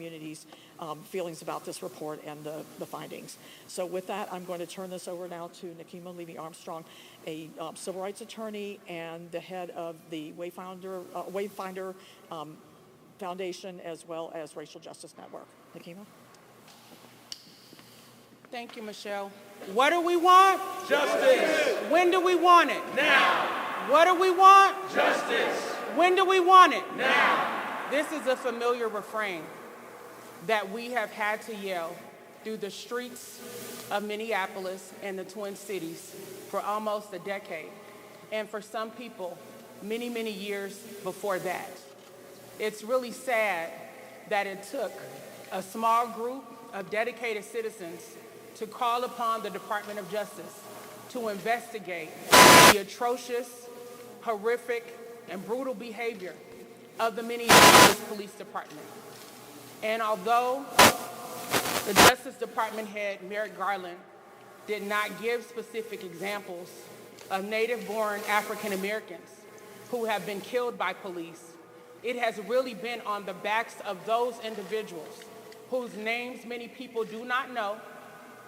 community's feelings about this report and the findings. So with that, I'm going to turn this over now to Nikema Levy-Armstrong, a civil rights attorney and the head of the Wayfinder Foundation, as well as Racial Justice Network. Nikema? Thank you, Michelle. What do we want? Justice. When do we want it? Now. What do we want? Justice. When do we want it? Now. This is a familiar refrain that we have had to yell through the streets of Minneapolis and the Twin Cities for almost a decade, and for some people, many, many years before that. It's really sad that it took a small group of dedicated citizens to call upon the Department of Justice to investigate the atrocious, horrific, and brutal behavior of the Minneapolis Police Department. And although the Justice Department head, Merrick Garland, did not give specific examples of native-born African Americans who have been killed by police, it has really been on the backs of those individuals whose names many people do not know,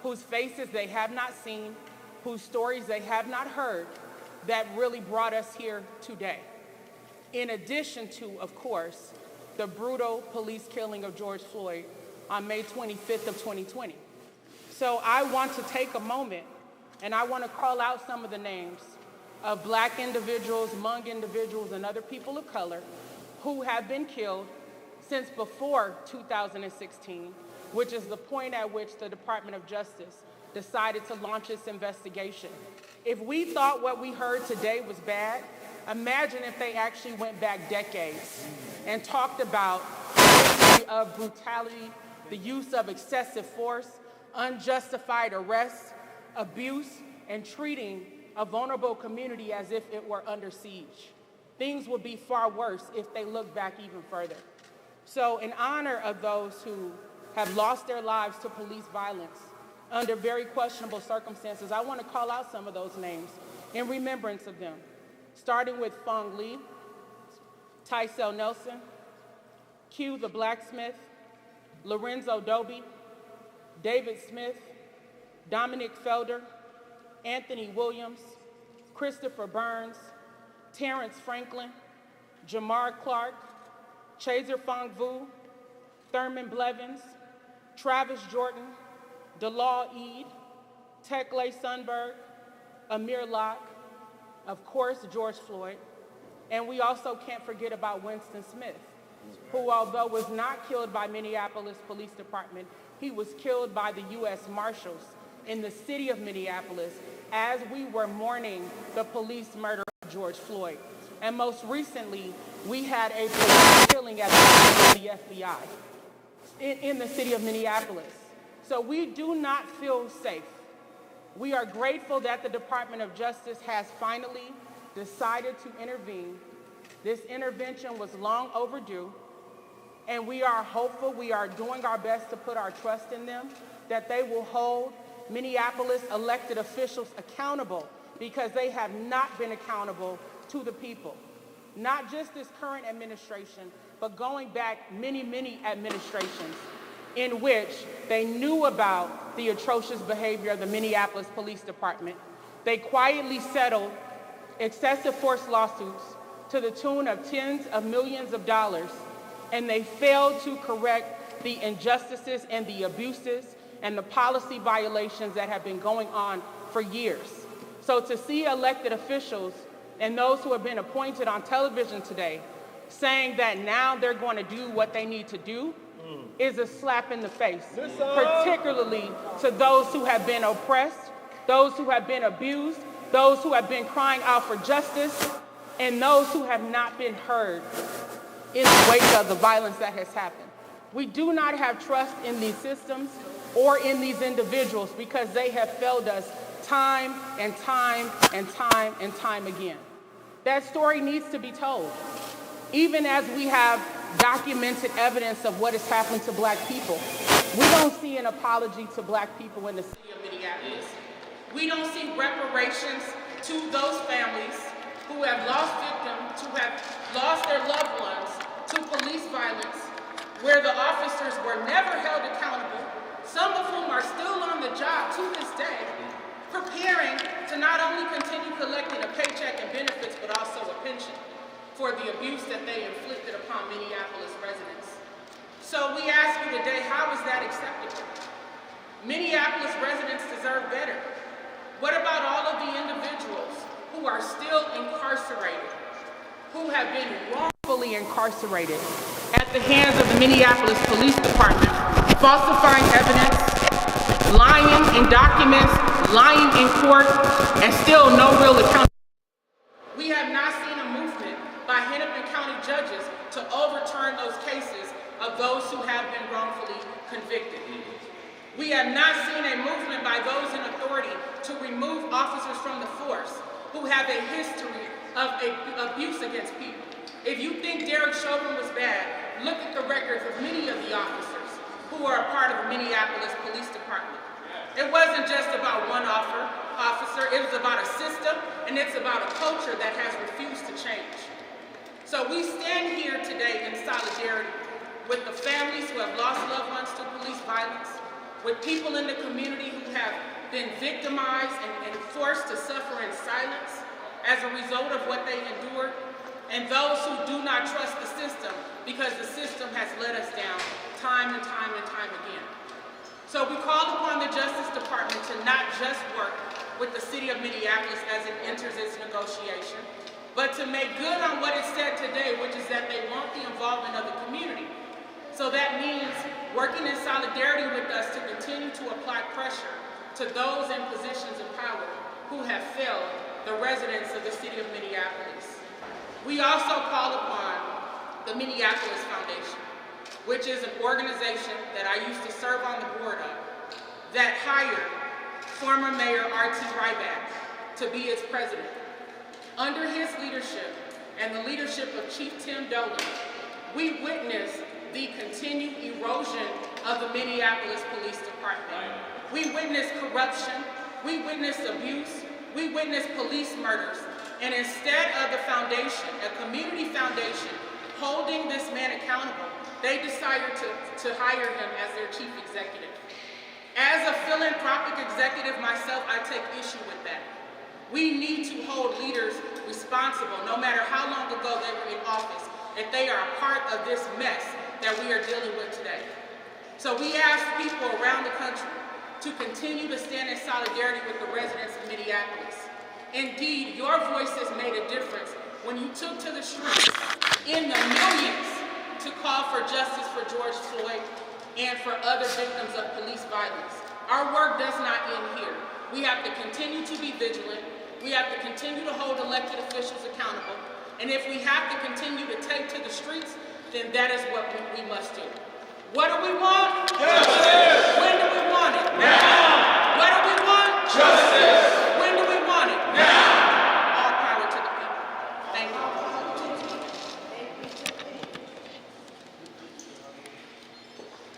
whose faces they have not seen, whose stories they have not heard, that really brought us here today. In addition to, of course, the brutal police killing of George Floyd on May 25th of 2020. So I want to take a moment and I want to call out some of the names of Black individuals, Hmong individuals, and other people of color who have been killed since before 2016, which is the point at which the Department of Justice decided to launch its investigation. If we thought what we heard today was bad, imagine if they actually went back decades and talked about the history of brutality, the use of excessive force, unjustified arrests, abuse, and treating a vulnerable community as if it were under siege. Things would be far worse if they looked back even further. So in honor of those who have lost their lives to police violence under very questionable circumstances, I want to call out some of those names in remembrance of them, starting with Fong Lee, Tysel Nelson, Q the Blacksmith, Lorenzo Doby, David Smith, Dominic Felder, Anthony Williams, Christopher Burns, Terrence Franklin, Jamar Clark, Chaser Fong Vu, Thurman Blevins, Travis Jordan, Delaw Eid, Tekle Sundberg, Amir Locke, of course, George Floyd, and we also can't forget about Winston Smith, who, although was not killed by Minneapolis Police Department, he was killed by the U.S. Marshals in the city of Minneapolis as we were mourning the police murder of George Floyd. And most recently, we had a police killing at the FBI in the city of Minneapolis. So we do not feel safe. We are grateful that the Department of Justice has finally decided to intervene. This intervention was long overdue, and we are hopeful, we are doing our best to put our trust in them, that they will hold Minneapolis elected officials accountable, because they have not been accountable to the people. Not just this current administration, but going back many, many administrations in which they knew about the atrocious behavior of the Minneapolis Police Department. They quietly settled excessive force lawsuits to the tune of tens of millions of dollars, and they failed to correct the injustices and the abuses and the policy violations that have been going on for years. So to see elected officials and those who have been appointed on television today saying that now they're going to do what they need to do is a slap in the face, particularly to those who have been oppressed, those who have been abused, those who have been crying out for justice, and those who have not been heard in the wake of the violence that has happened. We do not have trust in these systems or in these individuals because they have failed us time and time and time and time again. That story needs to be told. Even as we have documented evidence of what has happened to Black people, we don't see an apology to Black people in the city of Minneapolis. We don't see reparations to those families who have lost victims, who have lost their loved ones to police violence, where the officers were for the abuse that they inflicted upon Minneapolis residents. So we ask you today, how is that acceptable? Minneapolis residents deserve better. What about all of the individuals who are still incarcerated, who have been wrongfully incarcerated at the hands of the Minneapolis Police Department, falsifying evidence, lying in documents, lying in court, and still no real accountability? We have not seen a movement by Hennepin County judges to overturn those cases of those who have been wrongfully convicted. We have not seen a movement by those in authority to remove officers from the force who have a history of abuse against people. If you think Derek Chauvin was bad, look at the records of many of the officers who are a part of the Minneapolis Police Department. It wasn't just about one officer, it was about a system, and it's about a culture that has refused to change. So we stand here today in solidarity with the families who have lost loved ones to police violence, with people in the community who have been victimized and forced to suffer in silence as a result of what they endured, and those who do not trust the system because the system has let us down time and time and time again. So we call upon the Justice Department to not just work with the city of Minneapolis as it enters its negotiation, but to make good on what it said today, which is that they want the involvement of the community. So that means working in solidarity with us to continue to apply pressure to those in positions of power who have failed the residents of the city of Minneapolis. We also call upon the Minneapolis Foundation, which is an organization that I used to serve on the board of, that hired former Mayor R.T. Ryback to be its president. Under his leadership and the leadership of Chief Tim Dolan, we witnessed the continued erosion of the Minneapolis Police Department. We witnessed corruption, we witnessed abuse, we witnessed police murders, and instead of the foundation, a community foundation, holding this man accountable, they decided to hire him as their chief executive. As a philanthropic executive myself, I take issue with that. We need to hold leaders responsible, no matter how long ago they were in office, if they are a part of this mess that we are dealing with today. So we ask people around the country to continue to stand in solidarity with the residents of Minneapolis. Indeed, your voices made a difference when you took to the streets in the millions to call for justice for George Floyd and for other victims of police violence. Our work does not end here. We have to continue to be vigilant. We have to continue to hold elected officials accountable. And if we have to continue to take to the streets, then that is what we must do. What do we want? Justice! When do we want it? Now! What do we want? Justice! When do we want it? Now! All power to the people. Thank you.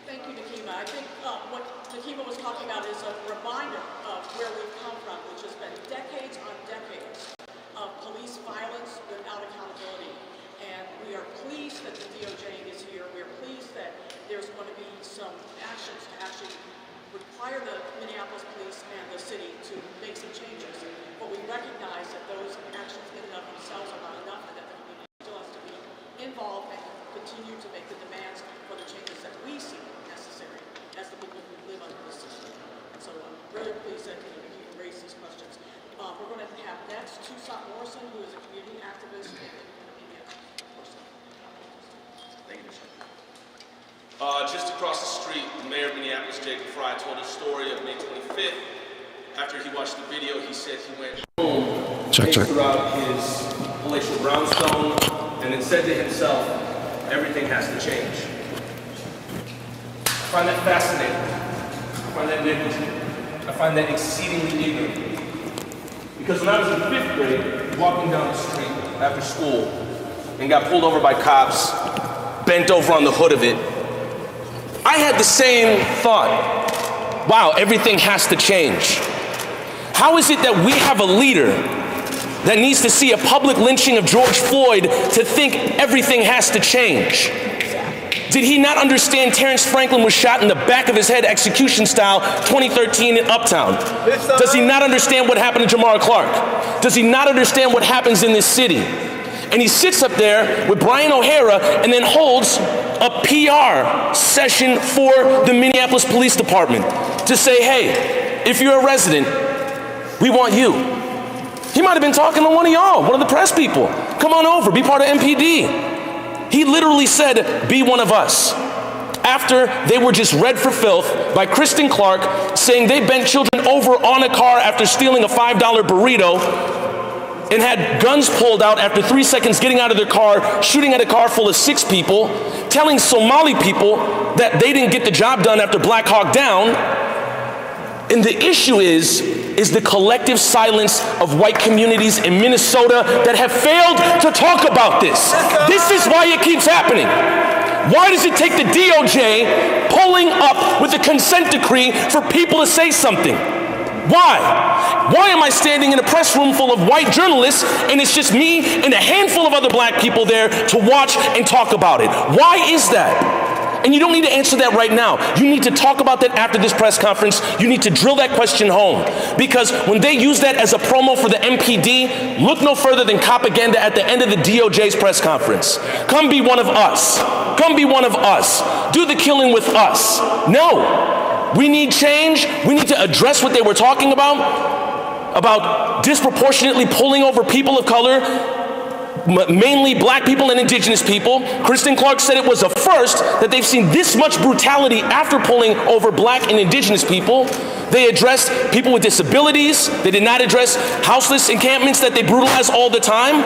Thank you, Nikema. I think what Nikema was talking about is a reminder of where we've come from, which has been decades on decades of police violence without accountability. And we are pleased that the DOJ is here. We are pleased that there's going to be some actions to actually require the Minneapolis police and the city to make some changes. But we recognize that those actions in and of themselves are not enough, and that the community still has to be involved and continue to make the demands for the changes that we see necessary as the people who live under this system. So I'm really pleased that you raised these questions. We're going to have next Toussaint Morrison, who is a community activist in Minneapolis. Thank you, Michelle. Just across the street, the mayor of Minneapolis, Jacob Fry, told a story of May 25th. After he watched the video, he said he went home, paced throughout his palatial brownstone, and then said to himself, everything has to change. I find that fascinating. I find that negligent. I find that exceedingly ignorant. Because when I was in 5th grade, walking down the street after school, and got pulled over by cops, bent over on the hood of it, I had the same thought. Wow, everything has to change. How is it that we have a leader that needs to see a public lynching of George Floyd to think everything has to change? Did he not understand Terrence Franklin was shot in the back of his head execution style 2013 in Uptown? Does he not understand what happened to Jamar Clark? Does he not understand what happens in this city? and he sits up there with Brian O'Hara and then holds a PR session for the Minneapolis Police Department to say, hey, if you're a resident, we want you. He might have been talking to one of y'all, one of the press people. Come on over, be part of MPD. He literally said, be one of us. After they were just read for filth by Kristen Clark saying they bent children over on a car after stealing a $5 burrito and had guns pulled out after 3 seconds getting out of their car, shooting at a car full of 6 people, telling Somali people that they didn't get the job done after Black Hawk Down. And the issue is the collective silence of white communities in Minnesota that have failed to talk about this. This is why it keeps happening. Why does it take the DOJ pulling up with a consent decree for people to say something? Why? Why am I standing in a press room full of white journalists and it's just me and a handful of other black people there to watch and talk about it? Why is that? And you don't need to answer that right now. You need to talk about that after this press conference. You need to drill that question home. Because when they use that as a promo for the MPD, look no further than propaganda at the end of the DOJ's press conference. Come be one of us. Come be one of us. Do the killing with us. No. We need change. We need to address what they were talking about disproportionately pulling over people of color, mainly black people and indigenous people. Kristen Clark said it was a first that they've seen this much brutality after pulling over black and indigenous people. They addressed people with disabilities. They did not address houseless encampments that they brutalize all the time.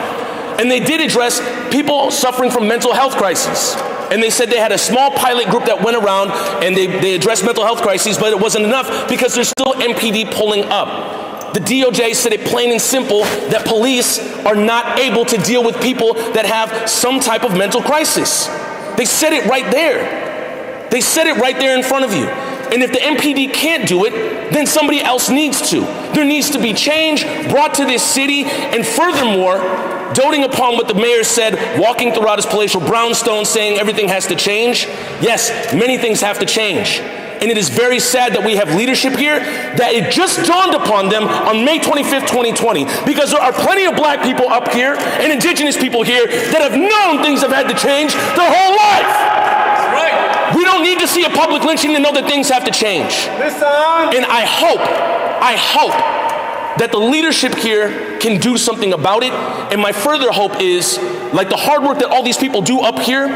And they did address people suffering from mental health crises. And they said they had a small pilot group that went around and they addressed mental health crises, but it wasn't enough because there's still MPD pulling up. The DOJ said it plain and simple that police are not able to deal with people that have some type of mental crisis. They said it right there. They said it right there in front of you. And if the MPD can't do it, then somebody else needs to. There needs to be change brought to this city, and furthermore, doting upon what the mayor said, walking throughout his palatial brownstone saying everything has to change. Yes, many things have to change. And it is very sad that we have leadership here that it just dawned upon them on May 25th, 2020, because there are plenty of black people up here and indigenous people here that have known things have had to change their whole life. That's right. We don't need to see a public lynching to know that things have to change. And I hope that the leadership here can do something about it. And my further hope is, like the hard work that all these people do up here,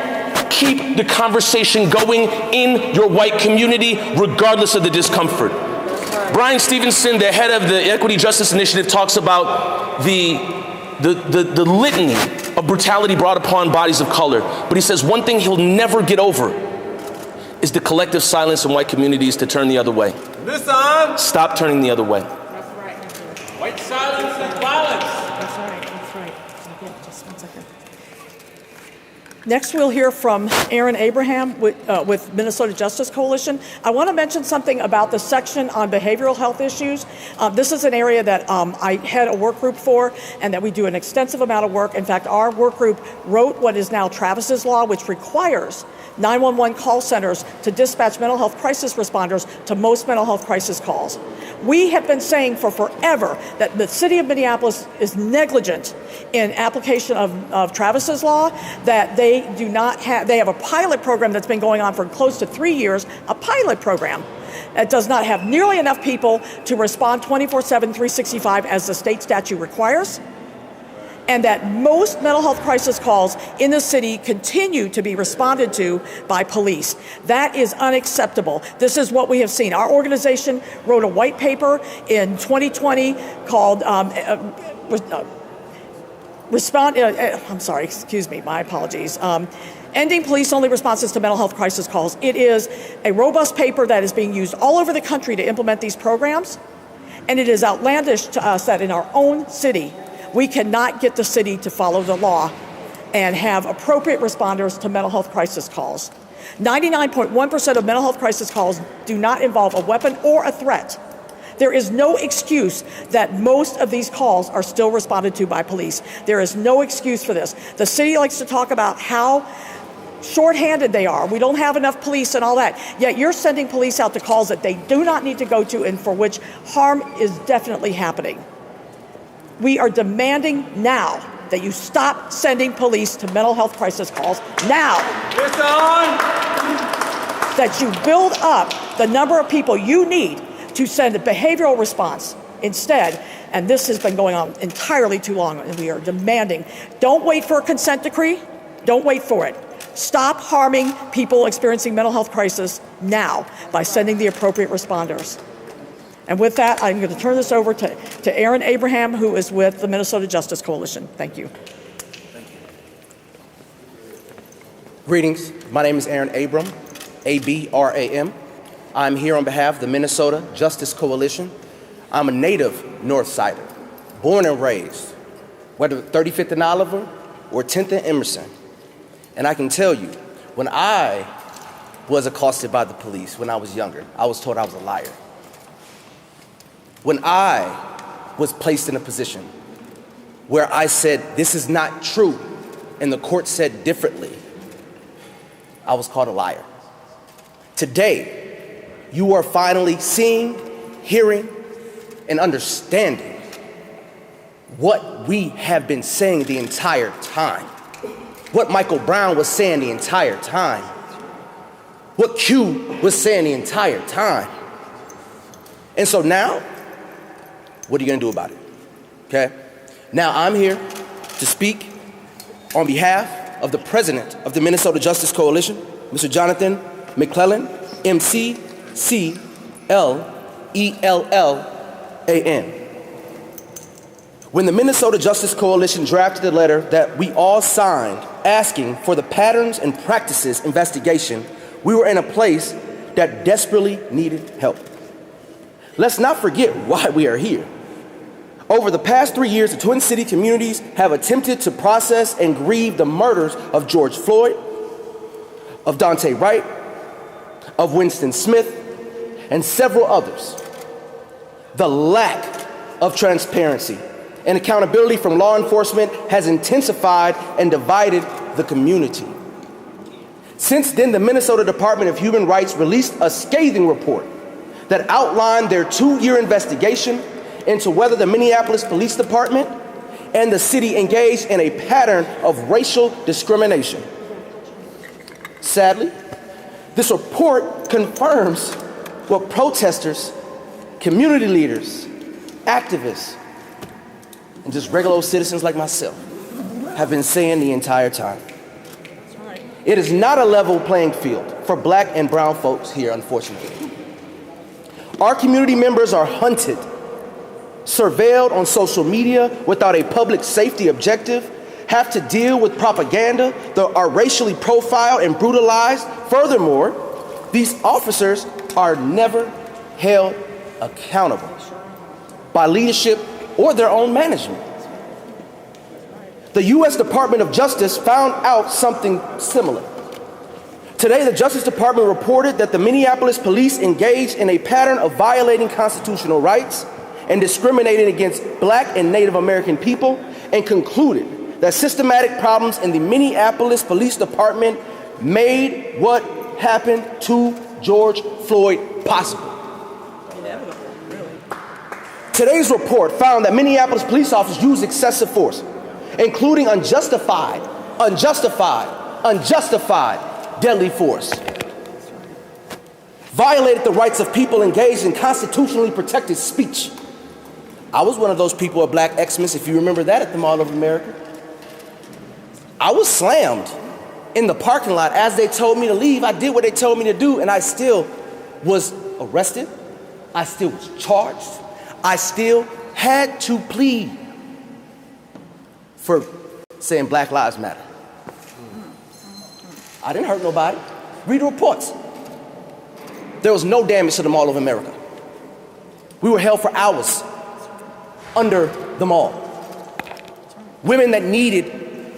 keep the conversation going in your white community, regardless of the discomfort. Brian Stevenson, the head of the Equity Justice Initiative, talks about the litany of brutality brought upon bodies of color. But he says one thing he'll never get over is the collective silence in white communities to turn the other way. Stop turning the other way. That's right. White silence and violence. That's right. Just 1 second. Next, we'll hear from Aaron Abraham with Minnesota Justice Coalition. I want to mention something about the section on behavioral health issues. This is an area that I head a work group for and that we do an extensive amount of work. In fact, our work group wrote what is now Travis's Law, which requires 911 call centers to dispatch mental health crisis responders to most mental health crisis calls. We have been saying for forever that the city of Minneapolis is negligent in application of Travis's Law, that they have a pilot program that's been going on for close to 3 years, a pilot program that does not have nearly enough people to respond 24/7, 365 as the state statute requires, and that most mental health crisis calls in the city continue to be responded to by police. That is unacceptable. This is what we have seen. Our organization wrote a white paper in 2020 called Ending Police-Only Responses to Mental Health Crisis Calls. It is a robust paper that is being used all over the country to implement these programs, and it is outlandish to us that in our own city, we cannot get the city to follow the law and have appropriate responders to mental health crisis calls. 99.1% of mental health crisis calls do not involve a weapon or a threat. There is no excuse that most of these calls are still responded to by police. There is no excuse for this. The city likes to talk about how shorthanded they are. We don't have enough police and all that. Yet you're sending police out to calls that they do not need to go to and for which harm is definitely happening. We are demanding now that you stop sending police to mental health crisis calls now. It's on. That you build up the number of people you need to send a behavioral response instead. And this has been going on entirely too long, and we are demanding, don't wait for a consent decree. Don't wait for it. Stop harming people experiencing mental health crisis now by sending the appropriate responders. And with that, I'm going to turn this over to Aaron Abraham, who is with the Minnesota Justice Coalition. Thank you. Greetings. My name is Aaron Abram, A-B-R-A-M. I'm here on behalf of the Minnesota Justice Coalition. I'm a native Northsider, born and raised, whether 35th and Oliver or 10th and Emerson. And I can tell you, when I was accosted by the police when I was younger, I was told I was a liar. When I was placed in a position where I said, this is not true, and the court said differently, I was called a liar. Today, you are finally seeing, hearing, and understanding what we have been saying the entire time, what Michael Brown was saying the entire time, what Q was saying the entire time. And so now, what are you gonna do about it, okay? Now I'm here to speak on behalf of the president of the Minnesota Justice Coalition, Mr. Jonathan McClellan, M-C-C-L-E-L-L-A-N. When the Minnesota Justice Coalition drafted the letter that we all signed asking for the patterns and practices investigation, we were in a place that desperately needed help. Let's not forget why we are here. Over the past 3 years, the Twin City communities have attempted to process and grieve the murders of George Floyd, of Daunte Wright, of Winston Smith, and several others. The lack of transparency and accountability from law enforcement has intensified and divided the community. Since then, the Minnesota Department of Human Rights released a scathing report that outlined their 2-year investigation into whether the Minneapolis Police Department and the city engaged in a pattern of racial discrimination. Sadly, this report confirms what protesters, community leaders, activists, and just regular old citizens like myself have been saying the entire time. It is not a level playing field for black and brown folks here, unfortunately. Our community members are hunted, surveilled on social media without a public safety objective, have to deal with propaganda that are racially profiled and brutalized. Furthermore, these officers are never held accountable by leadership or their own management. The U.S. Department of Justice found out something similar. Today, the Justice Department reported that the Minneapolis police engaged in a pattern of violating constitutional rights and discriminating against Black and Native American people, and concluded that systematic problems in the Minneapolis Police Department made what happened to George Floyd possible. Today's report found that Minneapolis police officers used excessive force, including unjustified deadly force, violated the rights of people engaged in constitutionally protected speech. I was one of those people at Black Xmas, if you remember that, at the Mall of America. I was slammed in the parking lot as they told me to leave. I did what they told me to do, and I still was arrested. I still was charged. I still had to plead for saying Black Lives Matter. I didn't hurt nobody. Read the reports. There was no damage to the Mall of America. We were held for hours under the mall. Women that needed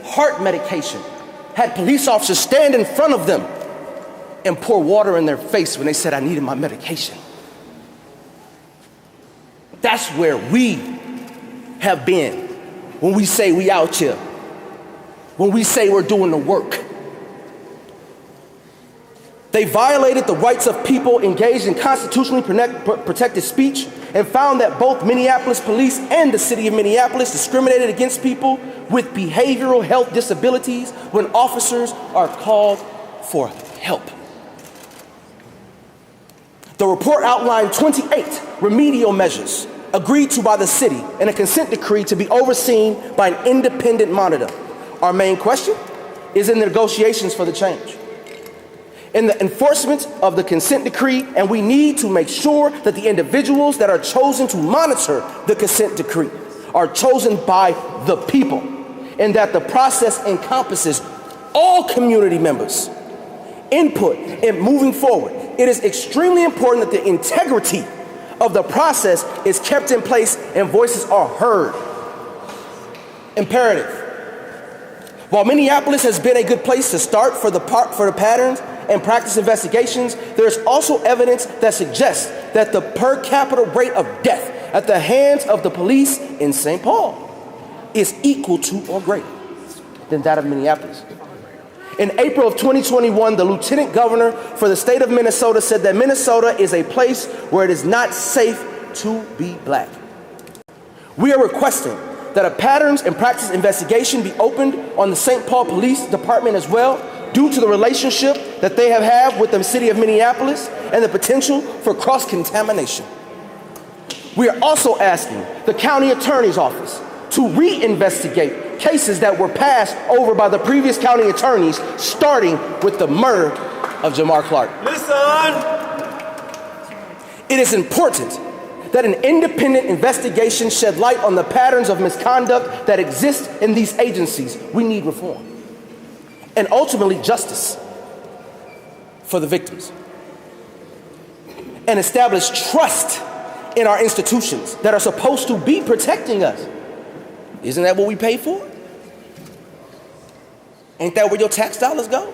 heart medication had police officers stand in front of them and pour water in their face when they said I needed my medication. That's where we have been when we say we out here, when we say we're doing the work. They violated the rights of people engaged in constitutionally protected speech and found that both Minneapolis police and the city of Minneapolis discriminated against people with behavioral health disabilities when officers are called for help. The report outlined 28 remedial measures agreed to by the city and a consent decree to be overseen by an independent monitor. Our main question is in the negotiations for the change, in the enforcement of the consent decree, and we need to make sure that the individuals that are chosen to monitor the consent decree are chosen by the people, and that the process encompasses all community members' input in moving forward. It is extremely important that the integrity of the process is kept in place and voices are heard. Imperative. While Minneapolis has been a good place to start for the patterns and practice investigations, there's also evidence that suggests that the per capita rate of death at the hands of the police in St. Paul is equal to or greater than that of Minneapolis. In April of 2021, the lieutenant governor for the state of Minnesota said that Minnesota is a place where it is not safe to be black. We are requesting that a patterns and practice investigation be opened on the St. Paul Police Department as well, due to the relationship that they have had with the city of Minneapolis and the potential for cross-contamination. We are also asking the county attorney's office to reinvestigate cases that were passed over by the previous county attorneys, starting with the murder of Jamar Clark. Listen! It is important that an independent investigation shed light on the patterns of misconduct that exist in these agencies. We need reform. And ultimately justice for the victims. And establish trust in our institutions that are supposed to be protecting us. Isn't that what we pay for? Ain't that where your tax dollars go?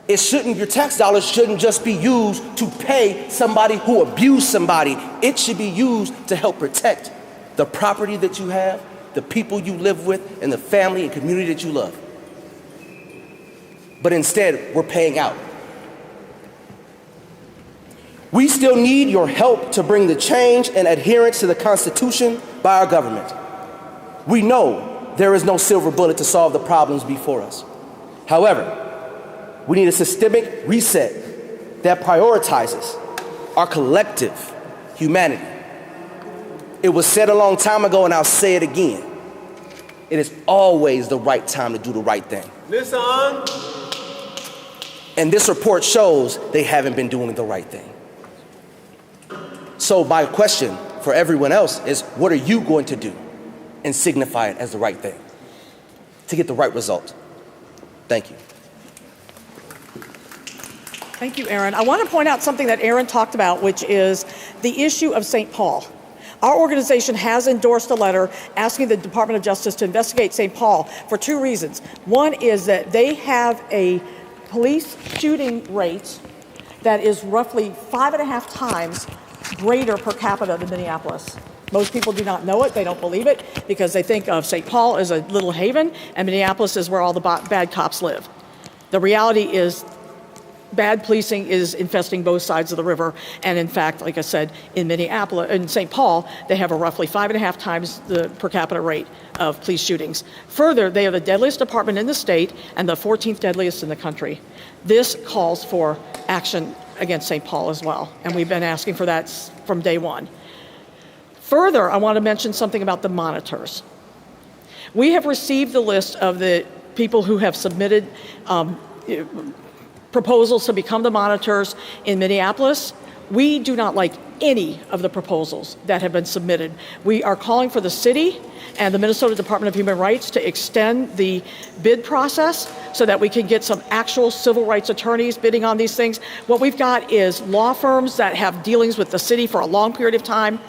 Your tax dollars shouldn't just be used to pay somebody who abused somebody. It should be used to help protect the property that you have, the people you live with, and the family and community that you love. But instead, we're paying out. We still need your help to bring the change and adherence to the Constitution by our government. We know there is no silver bullet to solve the problems before us. However, we need a systemic reset that prioritizes our collective humanity. It was said a long time ago, and I'll say it again. It is always the right time to do the right thing. Listen! And this report shows they haven't been doing the right thing. So my question for everyone else is, what are you going to do and signify it as the right thing to get the right result? Thank you. Thank you, Aaron. I want to point out something that Aaron talked about, which is the issue of St. Paul. Our organization has endorsed a letter asking the Department of Justice to investigate St. Paul for two reasons. One is that they have a police shooting rate that is roughly 5.5 times greater per capita than Minneapolis. Most people do not know it, they don't believe it, because they think of St. Paul as a little haven, and Minneapolis is where all the bad cops live. The reality is bad policing is infesting both sides of the river, and in fact, like I said, in Minneapolis, in St. Paul, they have a roughly 5.5 times the per capita rate of police shootings. Further, they have the deadliest department in the state and the 14th deadliest in the country. This calls for action against St. Paul as well, and we've been asking for that from day one. Further, I want to mention something about the monitors. We have received the list of the people who have submitted proposals to become the monitors in Minneapolis. We do not like any of the proposals that have been submitted. We are calling for the city and the Minnesota Department of Human Rights to extend the bid process so that we can get some actual civil rights attorneys bidding on these things. What we've got is law firms that have dealings with the city for a long period of time,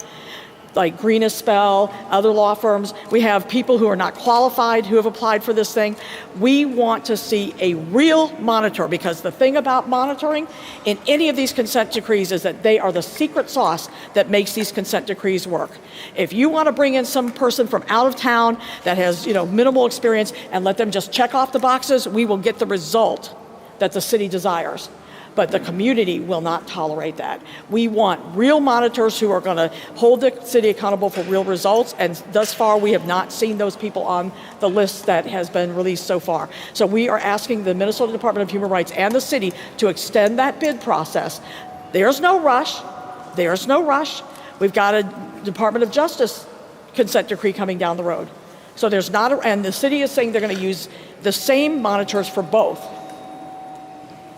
like Green Spell, other law firms. We have people who are not qualified who have applied for this thing. We want to see a real monitor, because the thing about monitoring in any of these consent decrees is that they are the secret sauce that makes these consent decrees work. If you want to bring in some person from out of town that has minimal experience and let them just check off the boxes, we will get the result that the city desires. But the community will not tolerate that. We want real monitors who are going to hold the city accountable for real results, and thus far we have not seen those people on the list that has been released so far. So we are asking the Minnesota Department of Human Rights and the city to extend that bid process. There's no rush. There's no rush. We've got a Department of Justice consent decree coming down the road. So there's not, and the city is saying they're going to use the same monitors for both.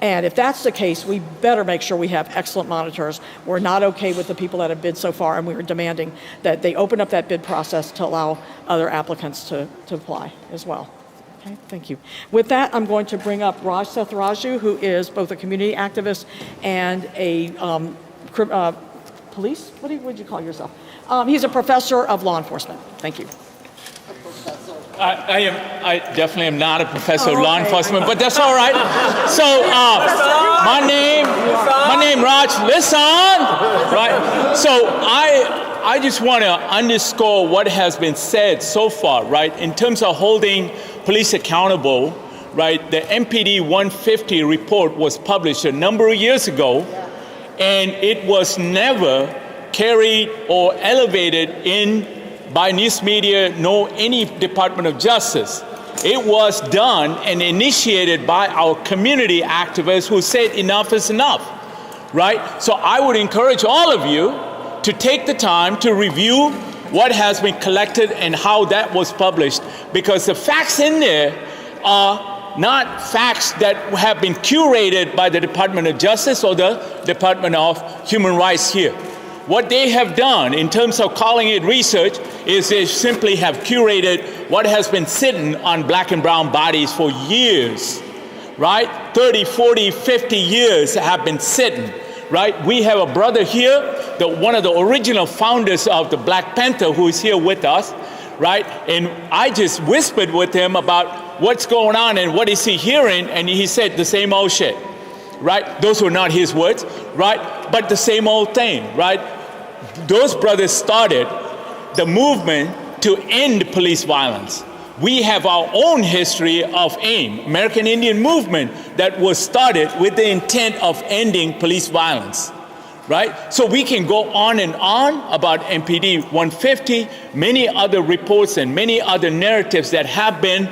And if that's the case, we better make sure we have excellent monitors. We're not okay with the people that have bid so far, and we are demanding that they open up that bid process to allow other applicants to apply as well. Okay, thank you. With that, I'm going to bring up Raj Sethraju, who is both a community activist and a police? What would you call yourself? He's a professor of law enforcement. Thank you. I definitely am not a professor of law enforcement, but that's all right. So, my name Raj, listen, right? So I just want to underscore what has been said so far, right? In terms of holding police accountable, right? The MPD 150 report was published a number of years ago, and it was never carried or elevated in by news media, nor any Department of Justice. It was done and initiated by our community activists who said enough is enough, right? So I would encourage all of you to take the time to review what has been collected and how that was published, because the facts in there are not facts that have been curated by the Department of Justice or the Department of Human Rights here. What they have done in terms of calling it research is they simply have curated what has been sitting on black and brown bodies for years, right? 30, 40, 50 years have been sitting, right? We have a brother here, one of the original founders of the Black Panther, who is here with us, right? And I just whispered with him about what's going on and what is he hearing, and he said the same old shit, right? Those were not his words, right? But the same old thing, right? Those brothers started the movement to end police violence. We have our own history of AIM, American Indian Movement, that was started with the intent of ending police violence, right? So we can go on and on about MPD 150, many other reports and many other narratives that have been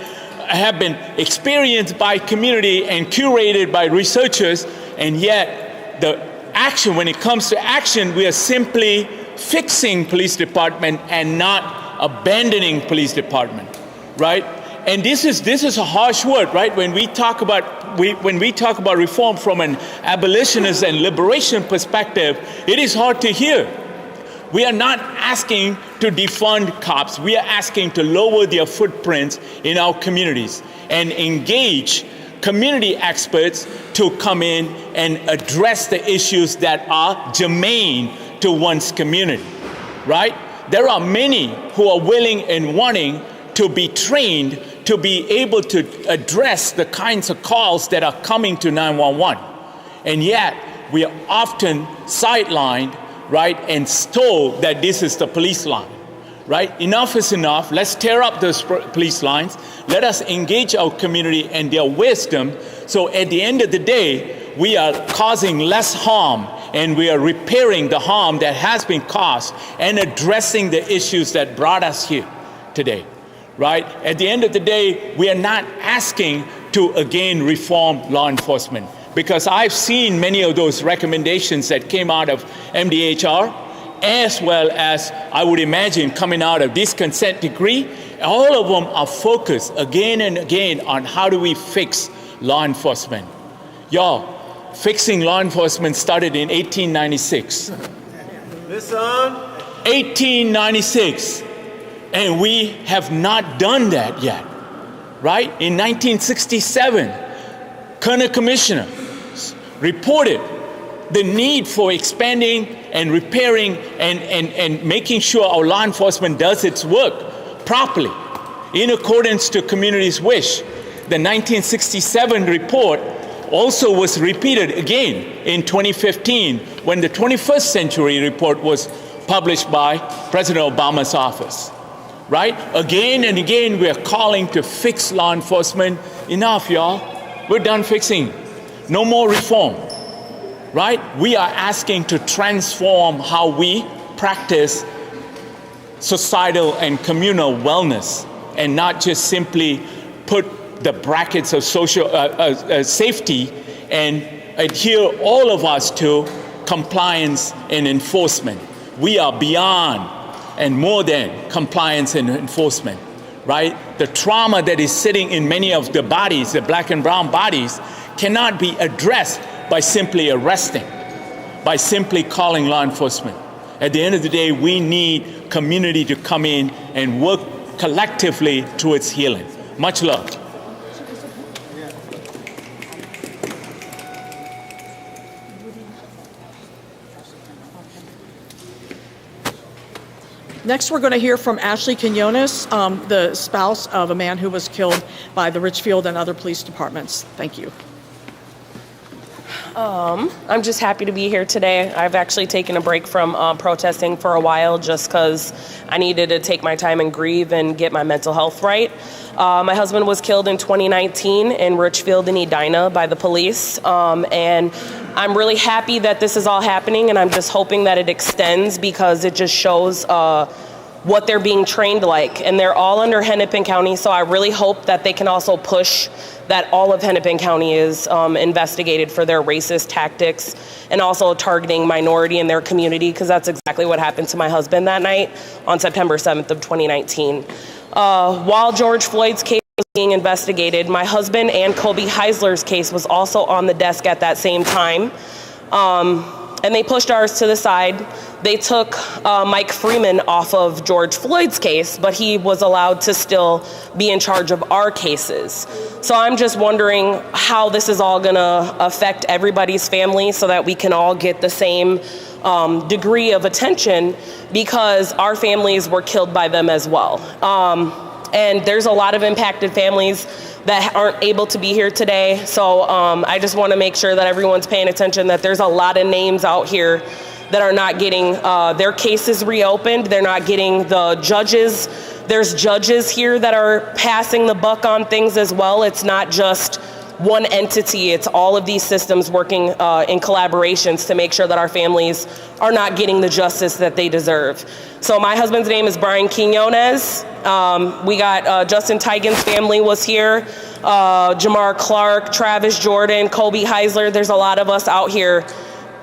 experienced by community and curated by researchers, and yet the action, when it comes to action, we are simply fixing police department and not abandoning police department, right? And this is a harsh word, right? When we talk about reform from an abolitionist and liberation perspective, it is hard to hear. We are not asking to defund cops. We are asking to lower their footprints in our communities and engage community experts to come in and address the issues that are germane to one's community, right? There are many who are willing and wanting to be trained to be able to address the kinds of calls that are coming to 911. And yet, we are often sidelined, right, and told that this is the police line, right? Enough is enough. Let's tear up those police lines. Let us engage our community and their wisdom, so at the end of the day, we are causing less harm and we are repairing the harm that has been caused and addressing the issues that brought us here today, right? At the end of the day, we are not asking to again reform law enforcement, because I've seen many of those recommendations that came out of MDHR, as well as I would imagine coming out of this consent decree. All of them are focused again and again on how do we fix law enforcement. Y'all, fixing law enforcement started in 1896. Listen. 1896. And we have not done that yet, right? In 1967, Colonel Commissioner reported the need for expanding and repairing and making sure our law enforcement does its work properly in accordance to community's wish. The 1967 report also was repeated again in 2015 when the 21st Century Report was published by President Obama's office, right? Again and again, we are calling to fix law enforcement. Enough, y'all. We're done fixing no more reform, right? We are asking to transform how we practice societal and communal wellness, and not just simply put the brackets of social safety and adhere all of us to compliance and enforcement. We are beyond and more than compliance and enforcement, right? The trauma that is sitting in many of the bodies, the black and brown bodies, cannot be addressed by simply arresting, by simply calling law enforcement. At the end of the day, we need community to come in and work collectively towards healing. Much love. Next, we're going to hear from Ashley Quinones, the spouse of a man who was killed by the Richfield and other police departments. Thank you. I'm just happy to be here today. I've actually taken a break from protesting for a while just because I needed to take my time and grieve and get my mental health right. My husband was killed in 2019 in Richfield and Edina by the police, and I'm really happy that this is all happening, and I'm just hoping that it extends because it just shows what they're being trained like, and they're all under Hennepin County, so I really hope that they can also push that all of Hennepin County is investigated for their racist tactics and also targeting minority in their community, because that's exactly what happened to my husband that night on September 7th of 2019. While George Floyd's case was being investigated, my husband and Kobe Heisler's case was also on the desk at that same time. And they pushed ours to the side. They took Mike Freeman off of George Floyd's case, but he was allowed to still be in charge of our cases. So I'm just wondering how this is all gonna affect everybody's family so that we can all get the same degree of attention, because our families were killed by them as well. And there's a lot of impacted families that aren't able to be here today. So I just want to make sure that everyone's paying attention, that there's a lot of names out here that are not getting their cases reopened. They're not getting the judges. There's judges here that are passing the buck on things as well. It's not just one entity. It's all of these systems working in collaborations to make sure that our families are not getting the justice that they deserve. So my husband's name is Brian Quinones. We got Justin Tigan's family was here, Jamar Clark, Travis Jordan, Kobe Heisler. There's a lot of us out here.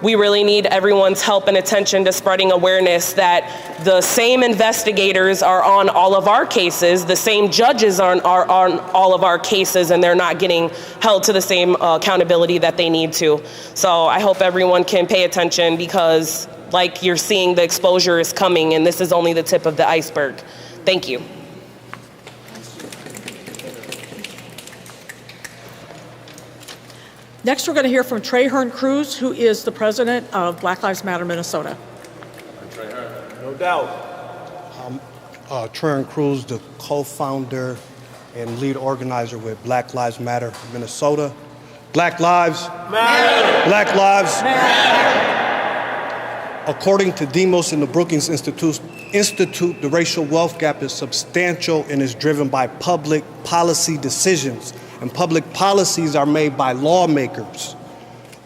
We really need everyone's help and attention to spreading awareness that the same investigators are on all of our cases, the same judges are on all of our cases, and they're not getting held to the same accountability that they need to. So I hope everyone can pay attention, because like you're seeing, the exposure is coming, and this is only the tip of the iceberg. Thank you. Next, we're going to hear from Trahern Cruz, who is the president of Black Lives Matter Minnesota. No doubt. Trahern Cruz, the co-founder and lead organizer with Black Lives Matter Minnesota. Black Lives Matter. Black Lives Matter. According to Demos and the Brookings Institute, the racial wealth gap is substantial and is driven by public policy decisions. And public policies are made by lawmakers.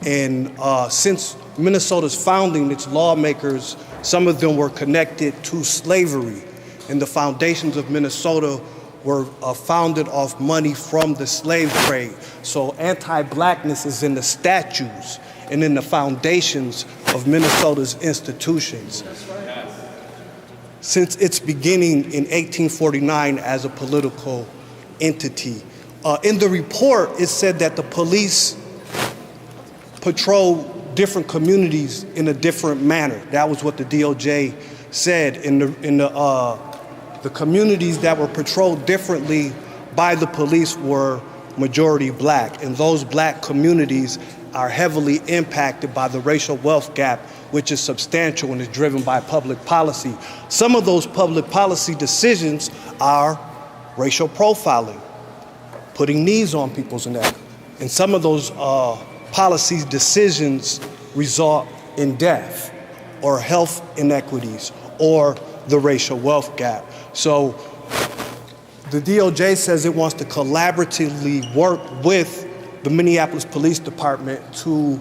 And since Minnesota's founding, its lawmakers, some of them were connected to slavery. And the foundations of Minnesota were founded off money from the slave trade. So anti-blackness is in the statutes and in the foundations of Minnesota's institutions. Since its beginning in 1849 as a political entity. In the report, it said that the police patrol different communities in a different manner. That was what the DOJ said. In the communities that were patrolled differently by the police were majority black, and those black communities are heavily impacted by the racial wealth gap, which is substantial and is driven by public policy. Some of those public policy decisions are racial profiling, putting knees on people's neck. And some of those policy decisions result in death or health inequities or the racial wealth gap. So the DOJ says it wants to collaboratively work with the Minneapolis Police Department to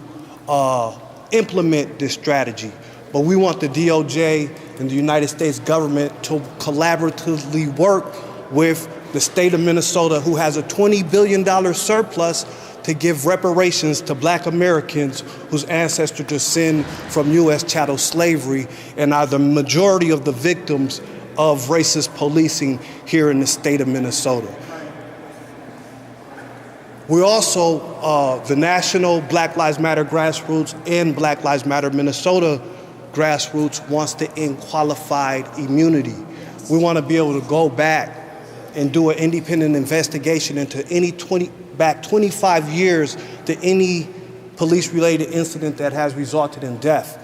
implement this strategy. But we want the DOJ and the United States government to collaboratively work with the state of Minnesota, who has a $20 billion surplus, to give reparations to Black Americans whose ancestors descend from U.S. chattel slavery and are the majority of the victims of racist policing here in the state of Minnesota. We're also, the national Black Lives Matter grassroots and Black Lives Matter Minnesota grassroots wants to end qualified immunity. We want to be able to go back and do an independent investigation into back 25 years to any police-related incident that has resulted in death.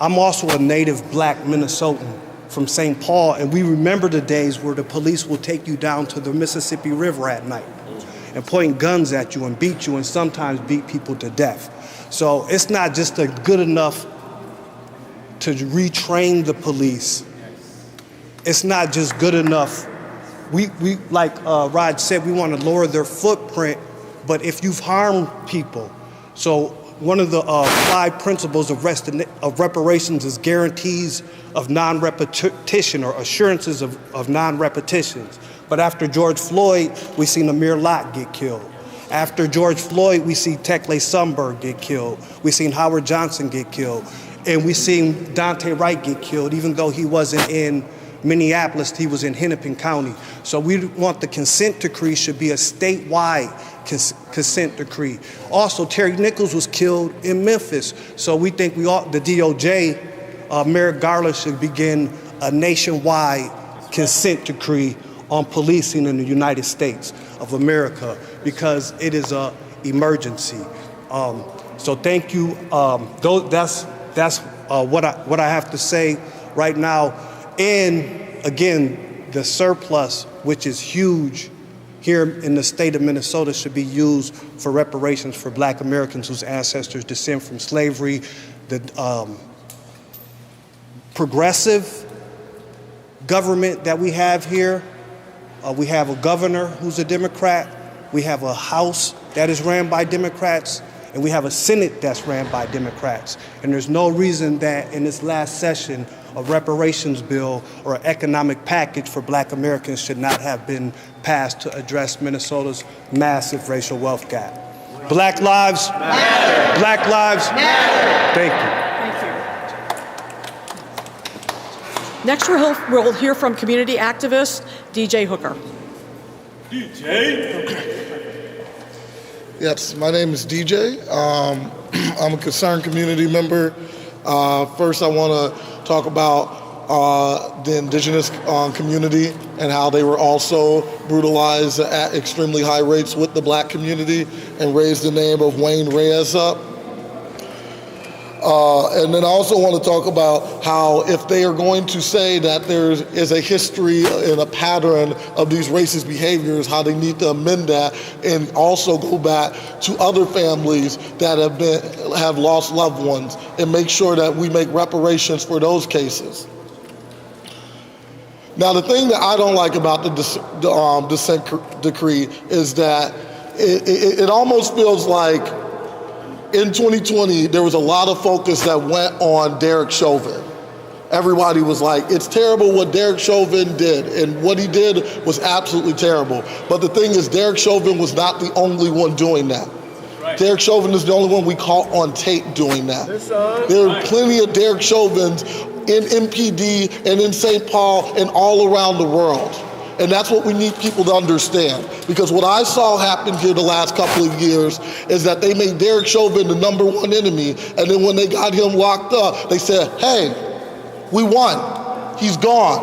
I'm also a native Black Minnesotan from St. Paul, and we remember the days where the police will take you down to the Mississippi River at night and point guns at you and beat you and sometimes beat people to death. So it's not just good enough to retrain the police. It's not just good enough. We like Raj said, we want to lower their footprint, but if you've harmed people, so one of the 5 principles of reparations is guarantees of non-repetition or assurances of non-repetitions. But after George Floyd, we seen Amir Locke get killed. After George Floyd, we see Tekle Sundberg get killed. We seen Howard Johnson get killed. And we seen Dante Wright get killed, even though he wasn't in Minneapolis, he was in Hennepin County. So we want the consent decree should be a statewide consent decree. Also, Terry Nichols was killed in Memphis. So we think the DOJ, Merrick Garland, should begin a nationwide consent decree on policing in the United States of America, because it is an emergency. So thank you. That's what I have to say right now. And again, the surplus, which is huge here in the state of Minnesota, should be used for reparations for Black Americans whose ancestors descend from slavery. The progressive government that we have here, we have a governor who's a Democrat, we have a House that is ran by Democrats, and we have a Senate that's ran by Democrats. And there's no reason that in this last session, a reparations bill or an economic package for Black Americans should not have been passed to address Minnesota's massive racial wealth gap. Black lives matter. Black lives matter. Thank you. Next, we'll hear from community activist DJ Hooker. Yes, my name is DJ. I'm a concerned community member. First, I want to talk about the Indigenous community and how they were also brutalized at extremely high rates with the Black community, and raise the name of Wayne Reyes up. And then I also want to talk about how if they are going to say that there is a history and a pattern of these racist behaviors, how they need to amend that and also go back to other families that have lost loved ones and make sure that we make reparations for those cases. Now, the thing that I don't like about the dissent decree is that it almost feels like in 2020, there was a lot of focus that went on Derek Chauvin. Everybody was like, it's terrible what Derek Chauvin did, and what he did was absolutely terrible. But the thing is, Derek Chauvin was not the only one doing that. Right. Derek Chauvin is the only one we caught on tape doing that. There are plenty of Derek Chauvins in MPD and in St. Paul and all around the world. And that's what we need people to understand. Because what I saw happen here the last couple of years is that they made Derek Chauvin the #1 enemy. And then when they got him locked up, they said, hey, we won. He's gone.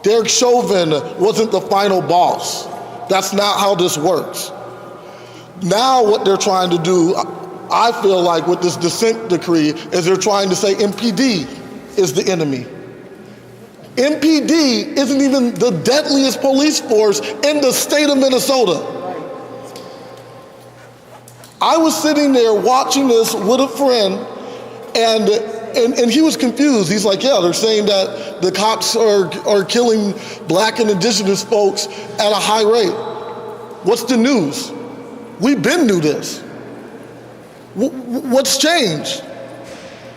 Derek Chauvin wasn't the final boss. That's not how this works. Now what they're trying to do, I feel like with this dissent decree, is they're trying to say MPD is the enemy. MPD isn't even the deadliest police force in the state of Minnesota. I was sitting there watching this with a friend, and he was confused. He's like, yeah, they're saying that the cops are killing Black and Indigenous folks at a high rate. What's the news? We've been through this. What's changed?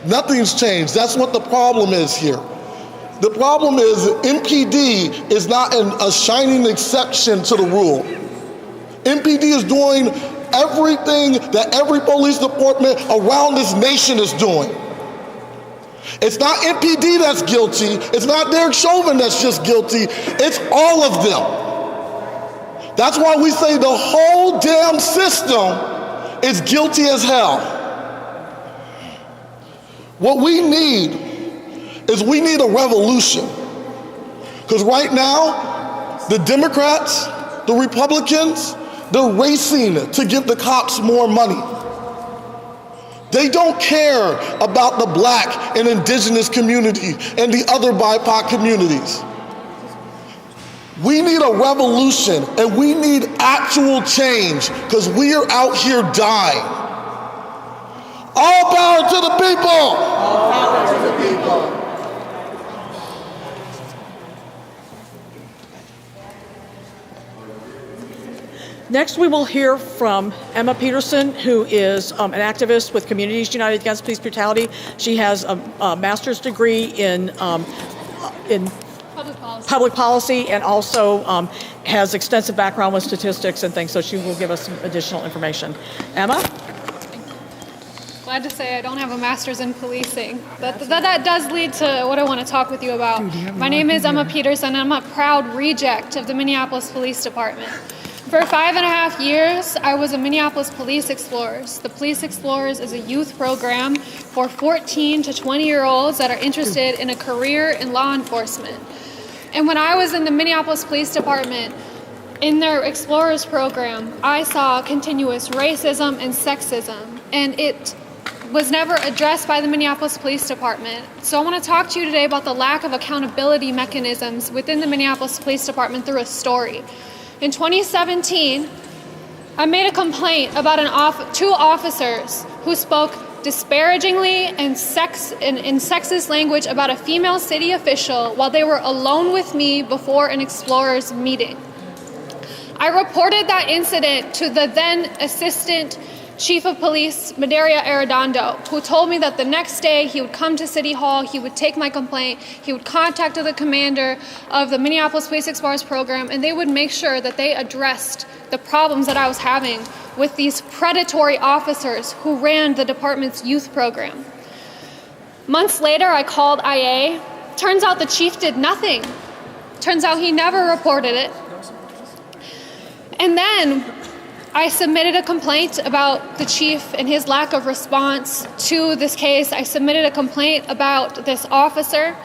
Nothing's changed. That's what the problem is here. The problem is MPD is not a shining exception to the rule. MPD is doing everything that every police department around this nation is doing. It's not MPD that's guilty. It's not Derek Chauvin that's just guilty. It's all of them. That's why we say the whole damn system is guilty as hell. What we need is we need a revolution. Because right now, the Democrats, the Republicans, they're racing to give the cops more money. They don't care about the Black and Indigenous community and the other BIPOC communities. We need a revolution, and we need actual change, because we are out here dying. All power to the people! All power to the people. Next, we will hear from Emma Peterson, who is an activist with Communities United Against Police Brutality. She has a master's degree in public policy and also has extensive background with statistics and things, so she will give us some additional information. Emma? Glad to say I don't have a master's in policing, but that does lead to what I want to talk with you about. My name is Emma Peterson, and I'm a proud reject of the Minneapolis Police Department. For 5.5 years, I was a Minneapolis Police Explorers. The Police Explorers is a youth program for 14 to 20-year-olds that are interested in a career in law enforcement. And when I was in the Minneapolis Police Department, in their Explorers program, I saw continuous racism and sexism, and it was never addressed by the Minneapolis Police Department. So I want to talk to you today about the lack of accountability mechanisms within the Minneapolis Police Department through a story. In 2017, I made a complaint about two officers who spoke disparagingly and in sexist language about a female city official while they were alone with me before an Explorers meeting. I reported that incident to the then Assistant Chief of Police, Madaria Arredondo, who told me that the next day he would come to City Hall, he would take my complaint, he would contact the commander of the Minneapolis Police Explorers program, and they would make sure that they addressed the problems that I was having with these predatory officers who ran the department's youth program. Months later, I called IA. Turns out the chief did nothing. Turns out he never reported it. And then I submitted a complaint about the chief and his lack of response to this case. I submitted a complaint about this officer,